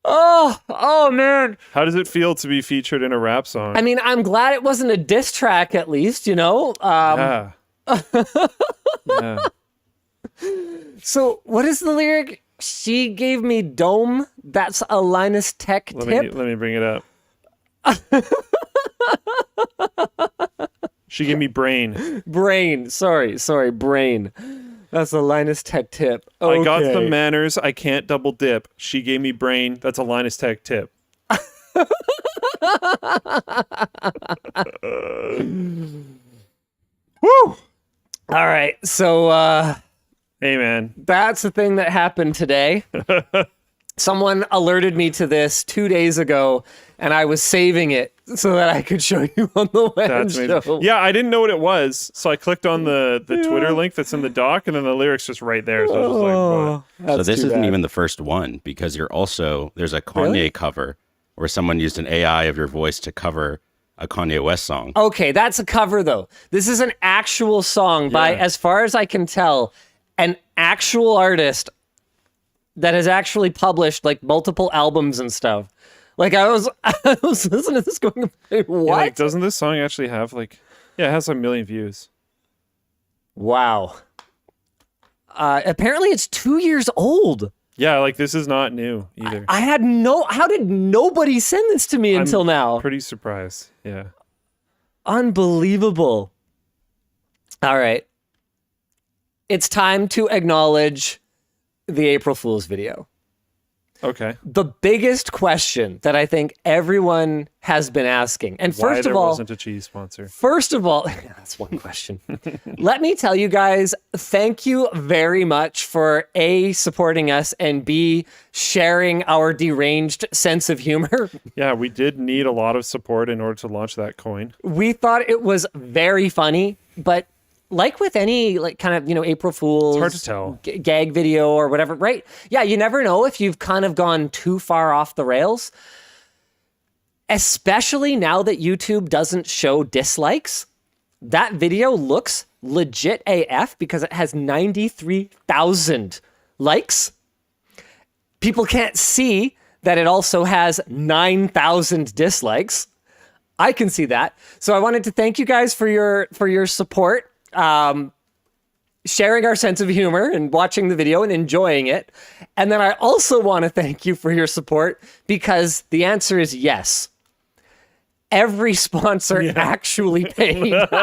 Oh man. How does it feel to be featured in a rap song? I mean, I'm glad it wasn't a diss track, at least, you know? Yeah. Yeah. So, what is the lyric? She gave me dome. That's a Linus Tech tip. Let me bring it up. She gave me brain. Brain. Sorry, brain. That's a Linus Tech tip. Okay. I got some manners. I can't double dip. She gave me brain. That's a Linus Tech tip. Woo! All right, so hey man, that's the thing that happened today. Someone alerted me to this 2 days ago, and I was saving it so that I could show you on the WAN show. Yeah, I didn't know what it was, so I clicked on the Twitter link that's in the doc, and then the lyrics just right there. So I was just like, what? So this isn't even the first one, because there's a Kanye cover where someone used an AI of your voice to cover a Kanye West song. Okay, that's a cover though. This is an actual song by, as far as I can tell, an actual artist that has actually published like multiple albums and stuff. Like I was listening to this going, what? Yeah, like, doesn't this song actually have like, it has a million views. Wow. Apparently it's 2 years old. Yeah, like this is not new either. How did nobody send this to me until now? Pretty surprised. Yeah. Unbelievable. All right. It's time to acknowledge the April Fool's video. Okay. The biggest question that I think everyone has been asking, and Why first there of all, wasn't a cheese sponsor. First of all, that's one question. Let me tell you guys, thank you very much for A, supporting us, and B, sharing our deranged sense of humor. Yeah, we did need a lot of support in order to launch that coin. We thought it was very funny, but like with any like kind of, April Fool's, it's hard to tell. Gag video or whatever, right? Yeah, you never know if you've kind of gone too far off the rails. Especially now that YouTube doesn't show dislikes. That video looks legit AF because it has 93,000 likes. People can't see that it also has 9,000 dislikes. I can see that. So I wanted to thank you guys for your support. Sharing our sense of humor and watching the video and enjoying it. And then I also want to thank you for your support because the answer is yes. Every sponsor actually paid. That's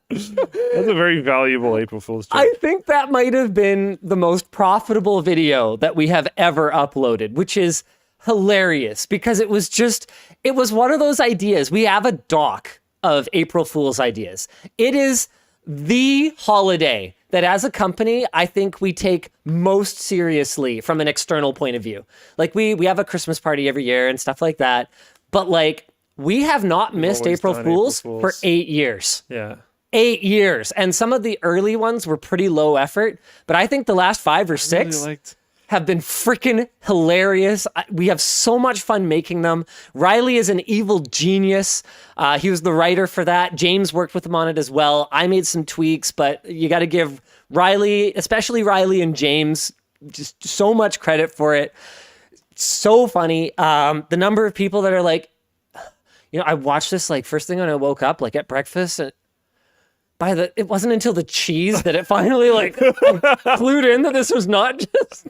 a very valuable April Fool's joke. I think that might have been the most profitable video that we have ever uploaded, which is hilarious because it was one of those ideas. We have a doc of April Fool's ideas. It is the holiday that as a company, I think we take most seriously from an external point of view. Like we have a Christmas party every year and stuff like that. But like we have not missed April Fool's for 8 years. Yeah. 8 years. And some of the early ones were pretty low effort. But I think the last 5 or 6 have been freaking hilarious. We have so much fun making them. Riley is an evil genius. He was the writer for that. James worked with him on it as well. I made some tweaks, but you got to give Riley, especially Riley and James, just so much credit for it. So funny. The number of people that are like, I watched this like first thing when I woke up, like at breakfast, and it wasn't until the cheese that it finally like clued in that this was not just.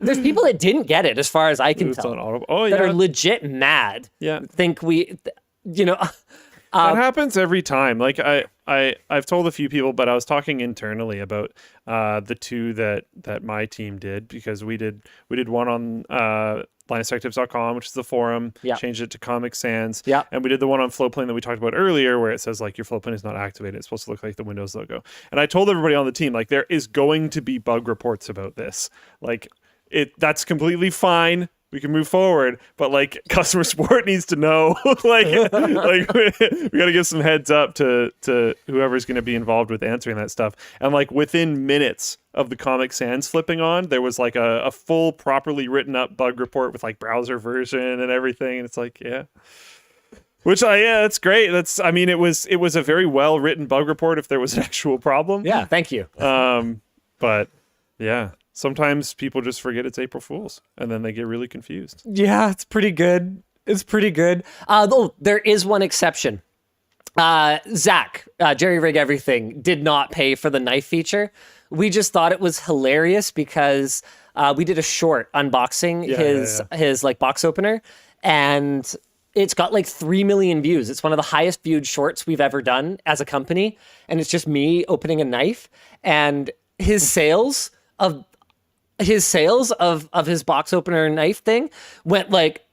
There's people that didn't get it, as far as I can tell, that are legit mad. Yeah, think we, that happens every time. Like I've told a few people, but I was talking internally about the two that my team did, because we did one on LinusDetectives.com, which is the forum, changed it to Comic Sans. Yeah. And we did the one on Floatplane that we talked about earlier, where it says like your Floatplane is not activated. It's supposed to look like the Windows logo. And I told everybody on the team, like, there is going to be bug reports about this. Like that's completely fine. We can move forward, but like customer support needs to know, like we got to give some heads up to whoever's going to be involved with answering that stuff. And like within minutes of the Comic Sans flipping on, there was like a full, properly written up bug report with like browser version and everything. And it's like, that's great. It was a very well written bug report if there was an actual problem. Yeah, thank you. But yeah. Sometimes people just forget it's April Fool's, and then they get really confused. Yeah, it's pretty good. Though there is one exception. Zach, Jerry Rig Everything, did not pay for the knife feature. We just thought it was hilarious because we did a short unboxing his like box opener, and it's got like 3 million views. It's one of the highest viewed shorts we've ever done as a company, and it's just me opening a knife, and his sales of his box opener knife thing went like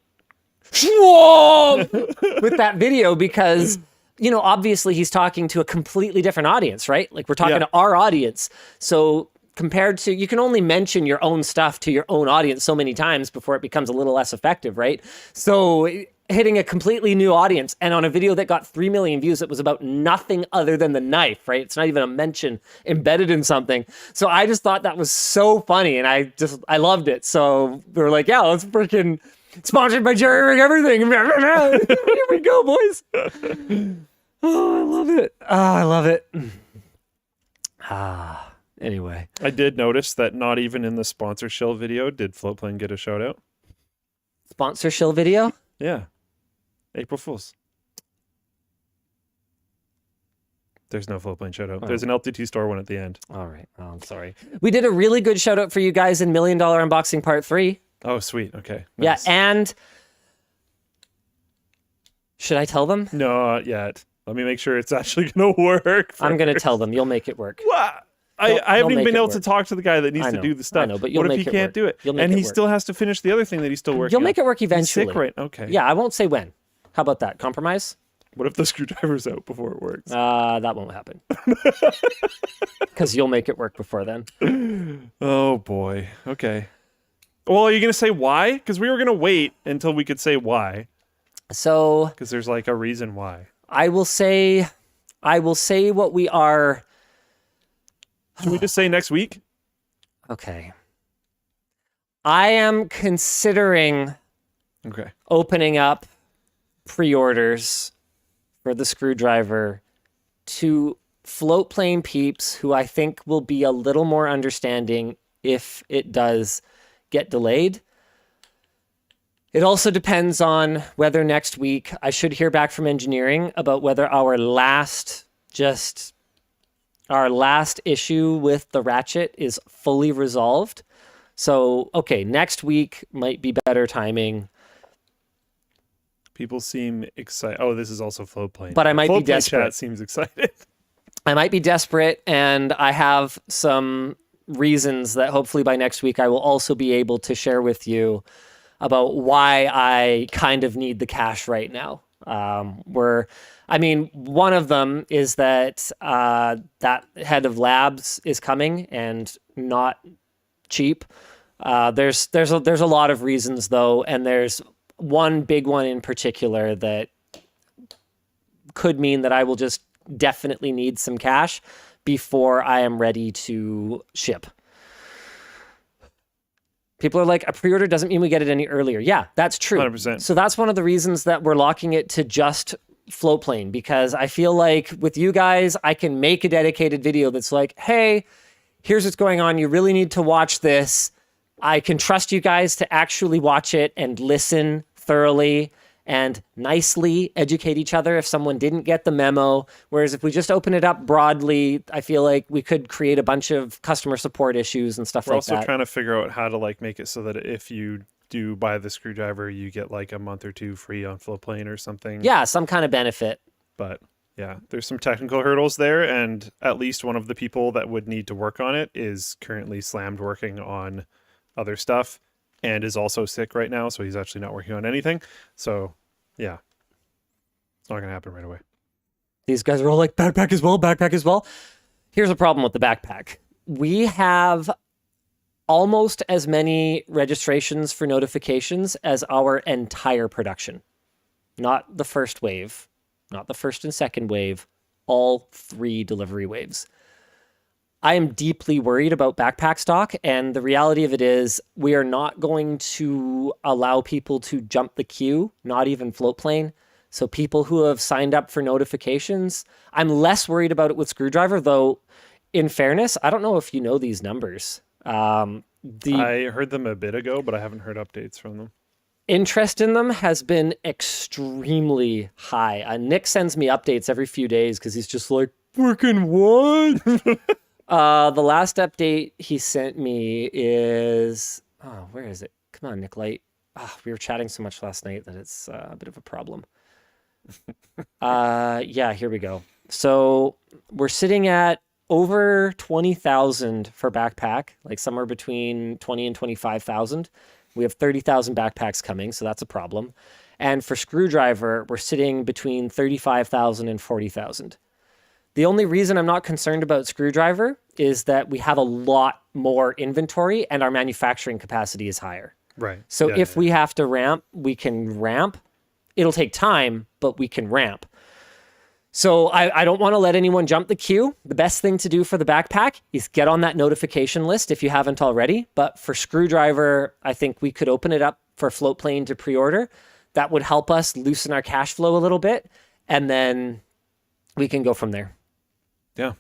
with that video because, obviously he's talking to a completely different audience, right? Like we're talking to our audience. So compared to, you can only mention your own stuff to your own audience so many times before it becomes a little less effective, right? So hitting a completely new audience, and on a video that got 3 million views, it was about nothing other than the knife, right? It's not even a mention embedded in something. So I just thought that was so funny, and I loved it. So we were like, let's freaking Sponsored by Jerry Everything. Here we go, boys. Oh, I love it. Oh, I love it. Anyway. I did notice that not even in the sponsor shill video did Floatplane get a shout out. Sponsor shill video? Yeah. April Fools. There's no Floatplane shout out. There's an LTT store one at the end. All right. Oh, I'm sorry. We did a really good shout out for you guys in $1 Million Unboxing Part 3. Oh, sweet. Okay. Nice. Yeah, and should I tell them? No, not yet. Let me make sure it's actually going to work. I'm going to tell them. You'll make it work. What? I haven't even been able to talk to the guy that needs to do the stuff. I know, but what if he can't do it? And he still has to finish the other thing that he's still working on. You'll make it work eventually. He's sick, right? Okay. Yeah, I won't say when. How about that? Compromise? What if the screwdriver's out before it works? That won't happen. Because you'll make it work before then. Oh, boy. Okay. Well, are you going to say why? Because we were going to wait until we could say why. So... Because there's like a reason why. I will say what we are... Should we just say next week? Okay. I am considering opening up pre-orders for the screwdriver to Floatplane peeps who I think will be a little more understanding if it does get delayed. It also depends on whether next week I should hear back from engineering about whether our last issue with the ratchet is fully resolved. So, okay, next week might be better timing. People seem excited. Oh, this is also Floatplane. But I might be desperate. Chat seems excited. I might be desperate, and I have some reasons that hopefully by next week I will also be able to share with you about why I kind of need the cash right now. One of them is that that head of labs is coming and not cheap. There's a lot of reasons though, and there's one big one in particular that could mean that I will just definitely need some cash before I am ready to ship. People are like, a pre-order doesn't mean we get it any earlier. Yeah, that's true. 100%. So that's one of the reasons that we're locking it to just Floatplane, because I feel like with you guys, I can make a dedicated video that's like, hey, here's what's going on. You really need to watch this. I can trust you guys to actually watch it and listen thoroughly and nicely educate each other if someone didn't get the memo. Whereas if we just open it up broadly, I feel like we could create a bunch of customer support issues and stuff like that. We're also trying to figure out how to like make it so that if you do buy the screwdriver, you get like a month or two free on Floatplane or something. Yeah, some kind of benefit. But yeah, there's some technical hurdles there, and at least one of the people that would need to work on it is currently slammed working on other stuff and is also sick right now, so he's actually not working on anything. So yeah, it's not going to happen right away. These guys are all like, backpack as well. Here's a problem with the backpack. We have almost as many registrations for notifications as our entire production. Not the first wave, not the first and second wave, all 3 delivery waves. I am deeply worried about backpack stock, and the reality of it is we are not going to allow people to jump the queue, not even Floatplane. So people who have signed up for notifications, I'm less worried about it with Screwdriver, though, in fairness, I don't know if you know these numbers. I heard them a bit ago, but I haven't heard updates from them. Interest in them has been extremely high. Nick sends me updates every few days because he's just like, freaking what? The last update he sent me is... Oh, where is it? Come on, Nick Light. We were chatting so much last night that it's a bit of a problem. Yeah, here we go. So we're sitting at over 20,000 for backpack, like somewhere between 20 and 25,000. We have 30,000 backpacks coming, so that's a problem. And for Screwdriver, we're sitting between 35,000 and 40,000. The only reason I'm not concerned about Screwdriver is that we have a lot more inventory and our manufacturing capacity is higher. Right. So if we have to ramp, we can ramp. It'll take time, but we can ramp. So I don't want to let anyone jump the queue. The best thing to do for the backpack is get on that notification list if you haven't already. But for Screwdriver, I think we could open it up for Floatplane to pre-order. That would help us loosen our cash flow a little bit. And then we can go from there. Yeah.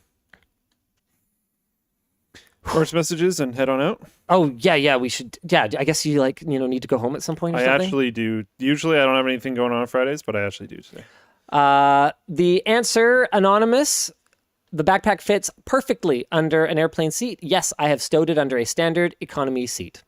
Course messages and head on out. Oh, yeah, we should. Yeah, I guess you need to go home at some point or I something? actually do. Usually I don't have anything going on Fridays, but I actually do today. The answer, Anonymous, the backpack fits perfectly under an airplane seat. Yes, I have stowed it under a standard economy seat.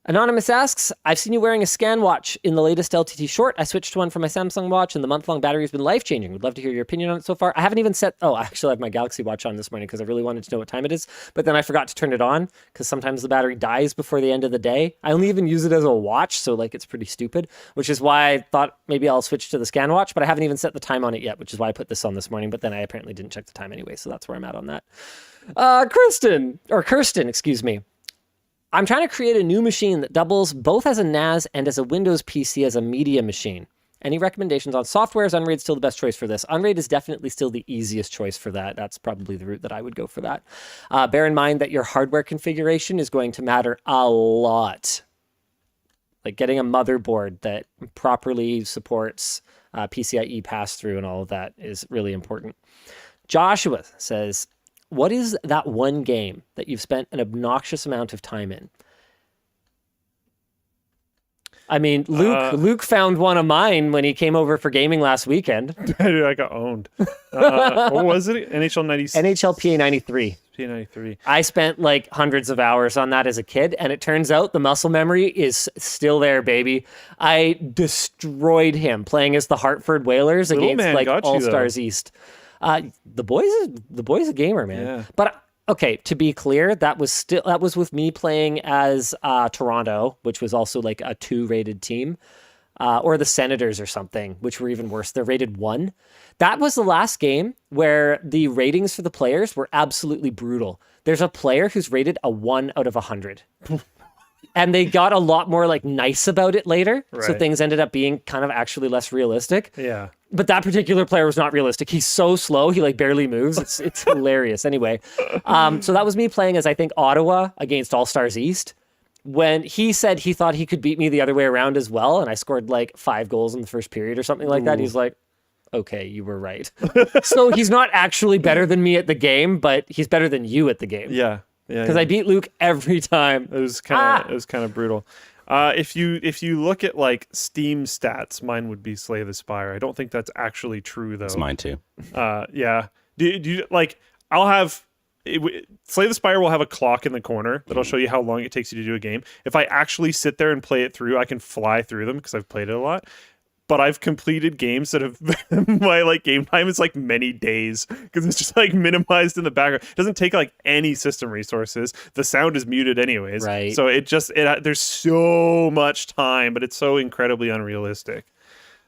Anonymous asks, I've seen you wearing a scan watch in the latest LTT short. I switched to one from my Samsung watch, and the month-long battery has been life-changing. Would love to hear your opinion on it so far. I haven't even set... Oh, I actually have my Galaxy watch on this morning because I really wanted to know what time it is, but then I forgot to turn it on because sometimes the battery dies before the end of the day. I only even use it as a watch, so it's pretty stupid, which is why I thought maybe I'll switch to the scan watch, but I haven't even set the time on it yet, which is why I put this on this morning, but then I apparently didn't check the time anyway, so that's where I'm at on that. Kirsten, excuse me. I'm trying to create a new machine that doubles both as a NAS and as a Windows PC as a media machine. Any recommendations on software? Is Unraid still the best choice for this? Unraid is definitely still the easiest choice for that. That's probably the route that I would go for that. Bear in mind that your hardware configuration is going to matter a lot. Like getting a motherboard that properly supports PCIe pass-through and all of that is really important. Joshua says, what is that one game that you've spent an obnoxious amount of time in? I mean, Luke found one of mine when he came over for gaming last weekend. Dude, I got owned. What was it? NHL 96? NHL PA 93. PA 93. I spent hundreds of hours on that as a kid, and it turns out the muscle memory is still there, baby. I destroyed him playing as the Hartford Whalers against All-Stars East. The boy's a gamer, man. Yeah. But okay, to be clear, that was with me playing as Toronto, which was also a 2-rated team, or the Senators or something, which were even worse. They're rated 1. That was the last game where the ratings for the players were absolutely brutal. There's a player who's rated a 1 out of 100. And they got a lot more nice about it later. Right. So things ended up being kind of actually less realistic. Yeah. But that particular player was not realistic. He's so slow. He barely moves. It's hilarious. Anyway, so that was me playing as I think Ottawa against All-Stars East. When he said he thought he could beat me the other way around as well, and I scored 5 goals in the first period or something like that. He's like, okay, you were right. So he's not actually better than me at the game, but he's better than you at the game. Yeah. Because I beat Luke every time. It was kind of brutal. If you look at Steam stats, mine would be Slay the Spire. I don't think that's actually true though. It's mine too. Yeah. Do you I'll have Slay the Spire will have a clock in the corner that'll show you how long it takes you to do a game. If I actually sit there and play it through, I can fly through them because I've played it a lot. But I've completed games that have my game time is many days because it's just minimized in the background. It doesn't take any system resources. The sound is muted anyways. Right. So there's so much time, but it's so incredibly unrealistic.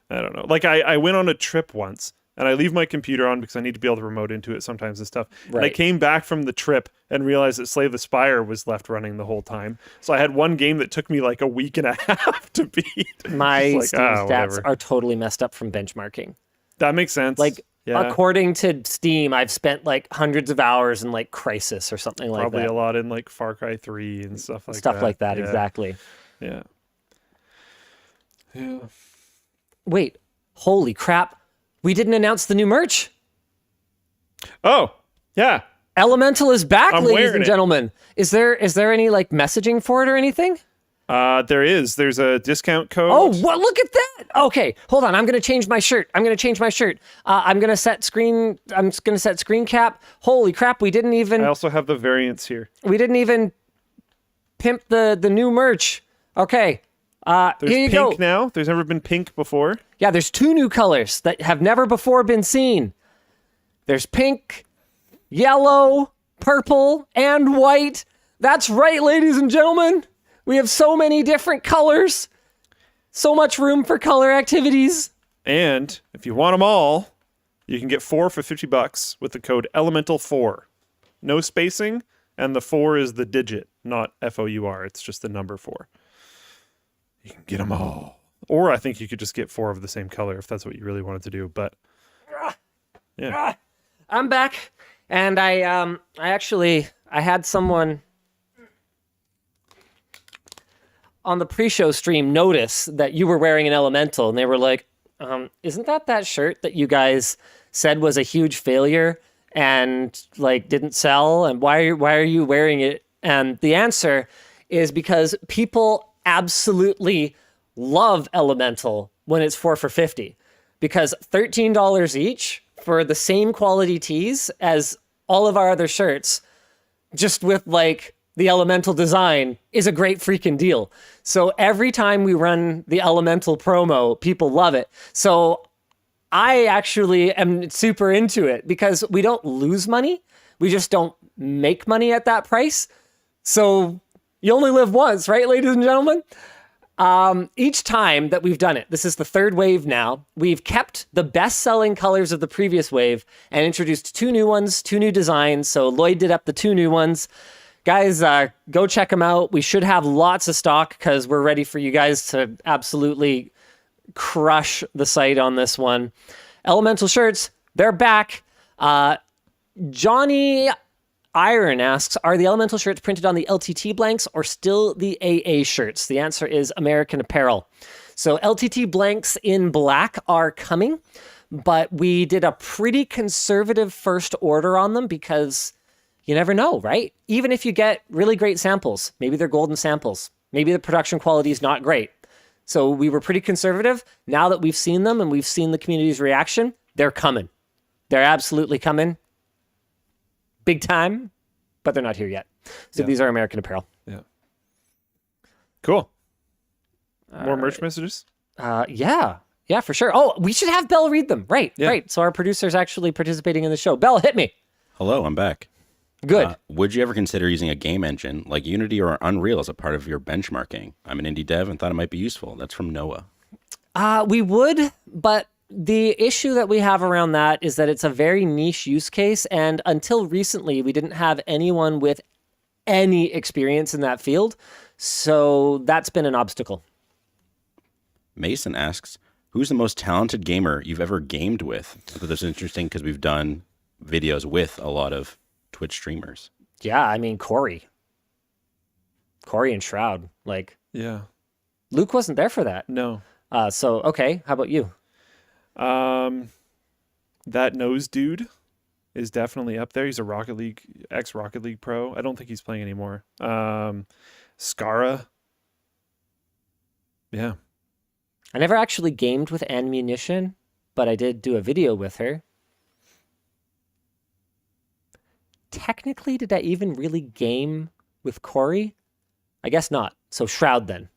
I don't know. I went on a trip once and I leave my computer on because I need to be able to remote into it sometimes and stuff. Right. And I came back from the trip and realized that Slay the Spire was left running the whole time. So I had one game that took me a week and a half to beat. My Steam stats are totally messed up from benchmarking. That makes sense. According to Steam, I've spent hundreds of hours in Crisis or something like that. Probably a lot in Far Cry 3 and stuff like that. Stuff like that, yeah. Exactly. Yeah. Yeah. Wait, holy crap. We didn't announce the new merch. Oh, yeah. Elemental is back, I'm ladies and gentlemen. Is there any messaging for it or anything? There is. There's a discount code. Oh, what? Look at that. Okay, hold on. I'm going to change my shirt. I'm going to set screen cap. Holy crap, we didn't even... I also have the variants here. We didn't even pimp the new merch. Okay. There's here you go. pink now. There's never been pink before. Yeah, there's 2 new colors that have never before been seen. There's pink, yellow, purple, and white. That's right, ladies and gentlemen. We have so many different colors. So much room for color activities. And if you want them all, you can get 4 for $50 with the code Elemental4. No spacing, and the 4 is the digit, not FOUR. It's just the number 4. You can get them all. Or I think you could just get 4 of the same color if that's what you really wanted to do. But yeah, I'm back, and I had someone on the pre-show stream notice that you were wearing an Elemental, and they were like, isn't that shirt that you guys said was a huge failure and like didn't sell, and why are you wearing it? And the answer is because people absolutely love Elemental when it's 4 for $50, because $13 each for the same quality tees as all of our other shirts, just with like the Elemental design, is a great freaking deal. So every time we run the Elemental promo, people love it. So I actually am super into it because we don't lose money. We just don't make money at that price. So you only live once, right, ladies and gentlemen? Each time that we've done it, this is the 3rd wave now, we've kept the best-selling colors of the previous wave and introduced 2 new ones, 2 new designs. So Lloyd did up the 2 new ones. Guys, go check them out. We should have lots of stock because we're ready for you guys to absolutely crush the site on this one. Elemental shirts, they're back. Johnny Iron asks, are the Elemental shirts printed on the LTT blanks or still the AA shirts? The answer is American Apparel. So LTT blanks in black are coming, but we did a pretty conservative first order on them because you never know, right? Even if you get really great samples, maybe they're golden samples, maybe the production quality is not great. So we were pretty conservative. Now that we've seen them and we've seen the community's reaction, they're coming. They're absolutely coming. Big time, but they're not here yet. So these are American Apparel. Yeah. Cool. More merch messages? Yeah, for sure. Oh, we should have Belle read them. Right. So our producer's actually participating in the show. Belle, hit me. Hello, I'm back. Good. Would you ever consider using a game engine like Unity or Unreal as a part of your benchmarking? I'm an indie dev and thought it might be useful. That's from Noah. We would, but the issue that we have around that is that it's a very niche use case, and until recently, we didn't have anyone with any experience in that field, so that's been an obstacle. Mason asks, who's the most talented gamer you've ever gamed with? I thought this was interesting because we've done videos with a lot of Twitch streamers. Yeah, I mean, Corey and Shroud. Like, Yeah. Luke wasn't there for that. No. So, okay, how about you? That nose dude is definitely up there. He's a ex-Rocket League pro. I don't think he's playing anymore. Skara. Yeah. I never actually gamed with Ammunition, but I did do a video with her. Technically, did I even really game with Corey? I guess not. So Shroud then.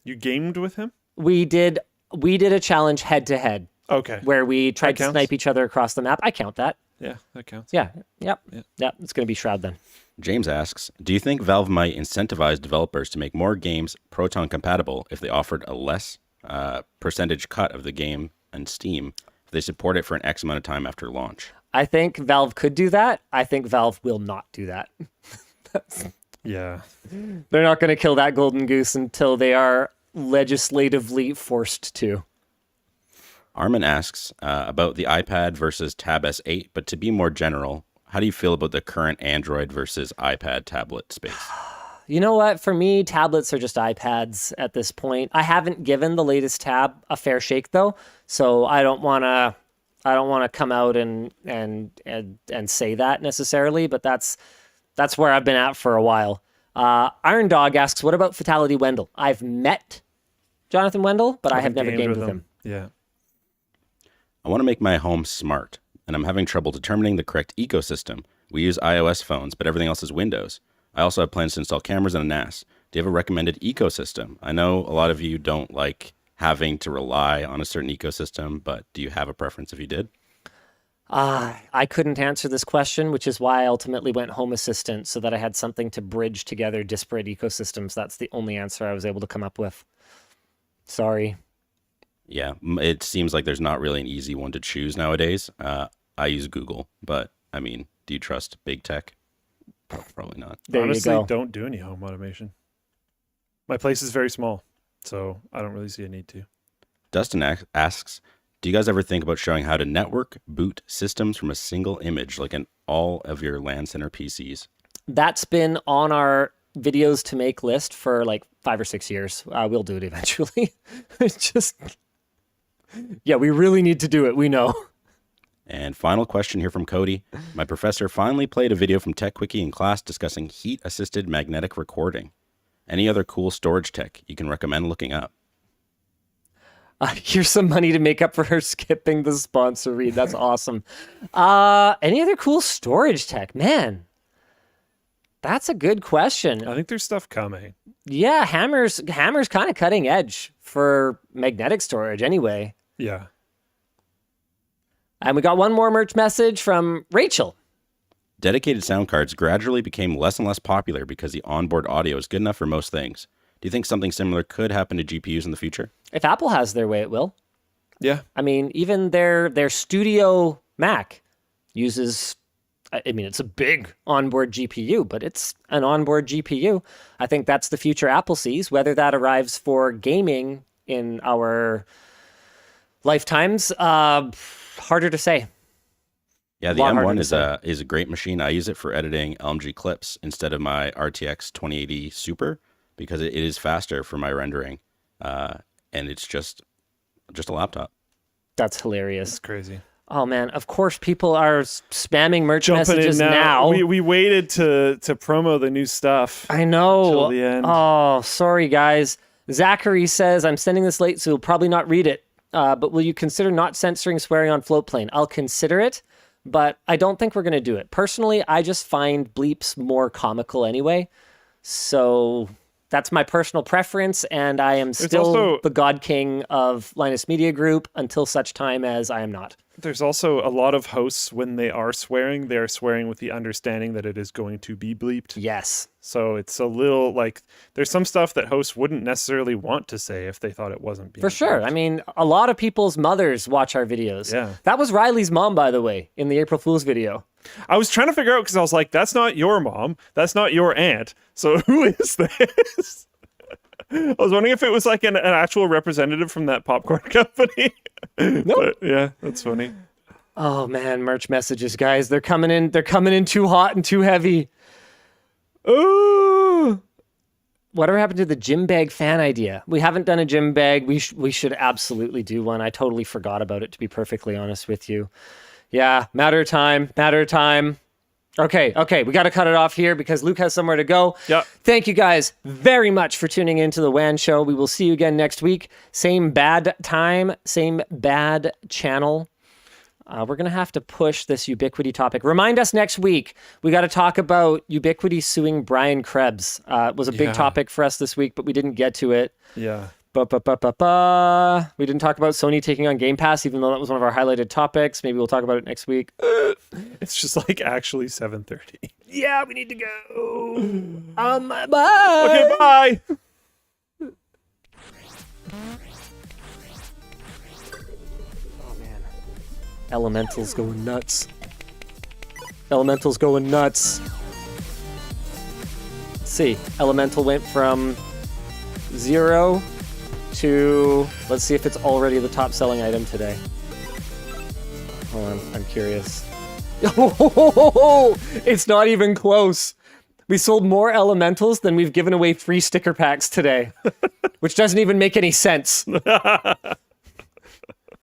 You gamed with him? We did a challenge head to head. Okay. Where we tried That to counts? snipe each other across the map. I count that. Yeah, that counts. Yeah. Yep. Yeah. Yep. It's going to be Shroud then. James asks, do you think Valve might incentivize developers to make more games Proton compatible if they offered a less percentage cut of the game on Steam if they support it for an X amount of time after launch? I think Valve could do that. I think Valve will not do that. Yeah. They're not going to kill that golden goose until they are legislatively forced to. Armin asks about the iPad versus Tab S8, but to be more general, how do you feel about the current Android versus iPad tablet space? You know what? For me, tablets are just iPads at this point. I haven't given the latest tab a fair shake though, so I don't want to come out and say that necessarily, but that's where I've been at for a while. Iron Dog asks, what about Fatality Wendell? I've met Jonathan Wendell, but I have never gamed with him. Yeah. I want to make my home smart, and I'm having trouble determining the correct ecosystem. We use iOS phones, but everything else is Windows. I also have plans to install cameras and a NAS. Do you have a recommended ecosystem? I know a lot of you don't like having to rely on a certain ecosystem, but do you have a preference if you did? I couldn't answer this question, which is why I ultimately went Home Assistant, so that I had something to bridge together disparate ecosystems. That's the only answer I was able to come up with. Sorry. Yeah, it seems like there's not really an easy one to choose nowadays. I use Google, but I mean, do you trust big tech? Probably not. There Honestly, you go. don't do any home automation. My place is very small. So I don't really see a need to. Dustin asks, do you guys ever think about showing how to network boot systems from a single image, like in all of your LAN center PCs? That's been on our videos to make list for like 5 or 6 years. We'll do it eventually. It's just, yeah, we really need to do it. We know. And final question here from Cody. My professor finally played a video from TechQuickie in class discussing heat-assisted magnetic recording. Any other cool storage tech you can recommend looking up? Here's some money to make up for her skipping the sponsor read. That's awesome. Any other cool storage tech? Man, that's a good question. I think there's stuff coming. Yeah, Hammer's kind of cutting edge for magnetic storage anyway. Yeah. And we got one more merch message from Rachel. Dedicated sound cards gradually became less and less popular because the onboard audio is good enough for most things. Do you think something similar could happen to GPUs in the future? If Apple has their way, it will. Yeah. I mean, even their Studio Mac uses, I mean, it's a big onboard GPU, but it's an onboard GPU. I think that's the future Apple sees. Whether that arrives for gaming in our lifetimes, harder to say. Yeah, the M1 is a great machine. I use it for editing LMG clips instead of my RTX 2080 Super because it is faster for my rendering, and it's just a laptop. That's hilarious. That's crazy. Oh man! Of course, people are spamming merch messages now. We waited to promo the new stuff. I know. Till the end. Oh, sorry guys. Zachary says I'm sending this late, so you'll probably not read it. But will you consider not censoring swearing on Floatplane? I'll consider it, but I don't think we're going to do it. Personally, I just find bleeps more comical anyway. So that's my personal preference, and I am still the God King of Linus Media Group until such time as I am not. There's also a lot of hosts, when they are swearing with the understanding that it is going to be bleeped. Yes. So it's a little like, there's some stuff that hosts wouldn't necessarily want to say if they thought it wasn't being For sure. bleeped. I mean, a lot of people's mothers watch our videos. Yeah. That was Riley's mom, by the way, in the April Fool's video. I was trying to figure out because I was like, that's not your mom. That's not your aunt. So who is this? I was wondering if it was like an actual representative from that popcorn company. Nope. But yeah, that's funny. Oh man, merch messages, guys. They're coming in too hot and too heavy. Ooh. Whatever happened to the gym bag fan idea? We haven't done a gym bag. We should absolutely do one. I totally forgot about it, to be perfectly honest with you. Yeah, matter of time. Okay, we got to cut it off here because Luke has somewhere to go. Yep. Thank you guys very much for tuning into the WAN show. We will see you again next week. Same bad time, same bad channel. We're going to have to push this Ubiquiti topic. Remind us next week. We got to talk about Ubiquiti suing Brian Krebs. It was a big topic for us this week, but we didn't get to it. Yeah. We didn't talk about Sony taking on Game Pass, even though that was one of our highlighted topics. Maybe we'll talk about it next week. It's just like actually 7:30. Yeah, we need to go. Bye. Okay, bye. Oh man, Elemental's going nuts. Let's see, Elemental went from 0 to, let's see if it's already the top selling item today. Hold on, I'm curious. It's not even close. We sold more Elementals than we've given away free sticker packs today, which doesn't even make any sense.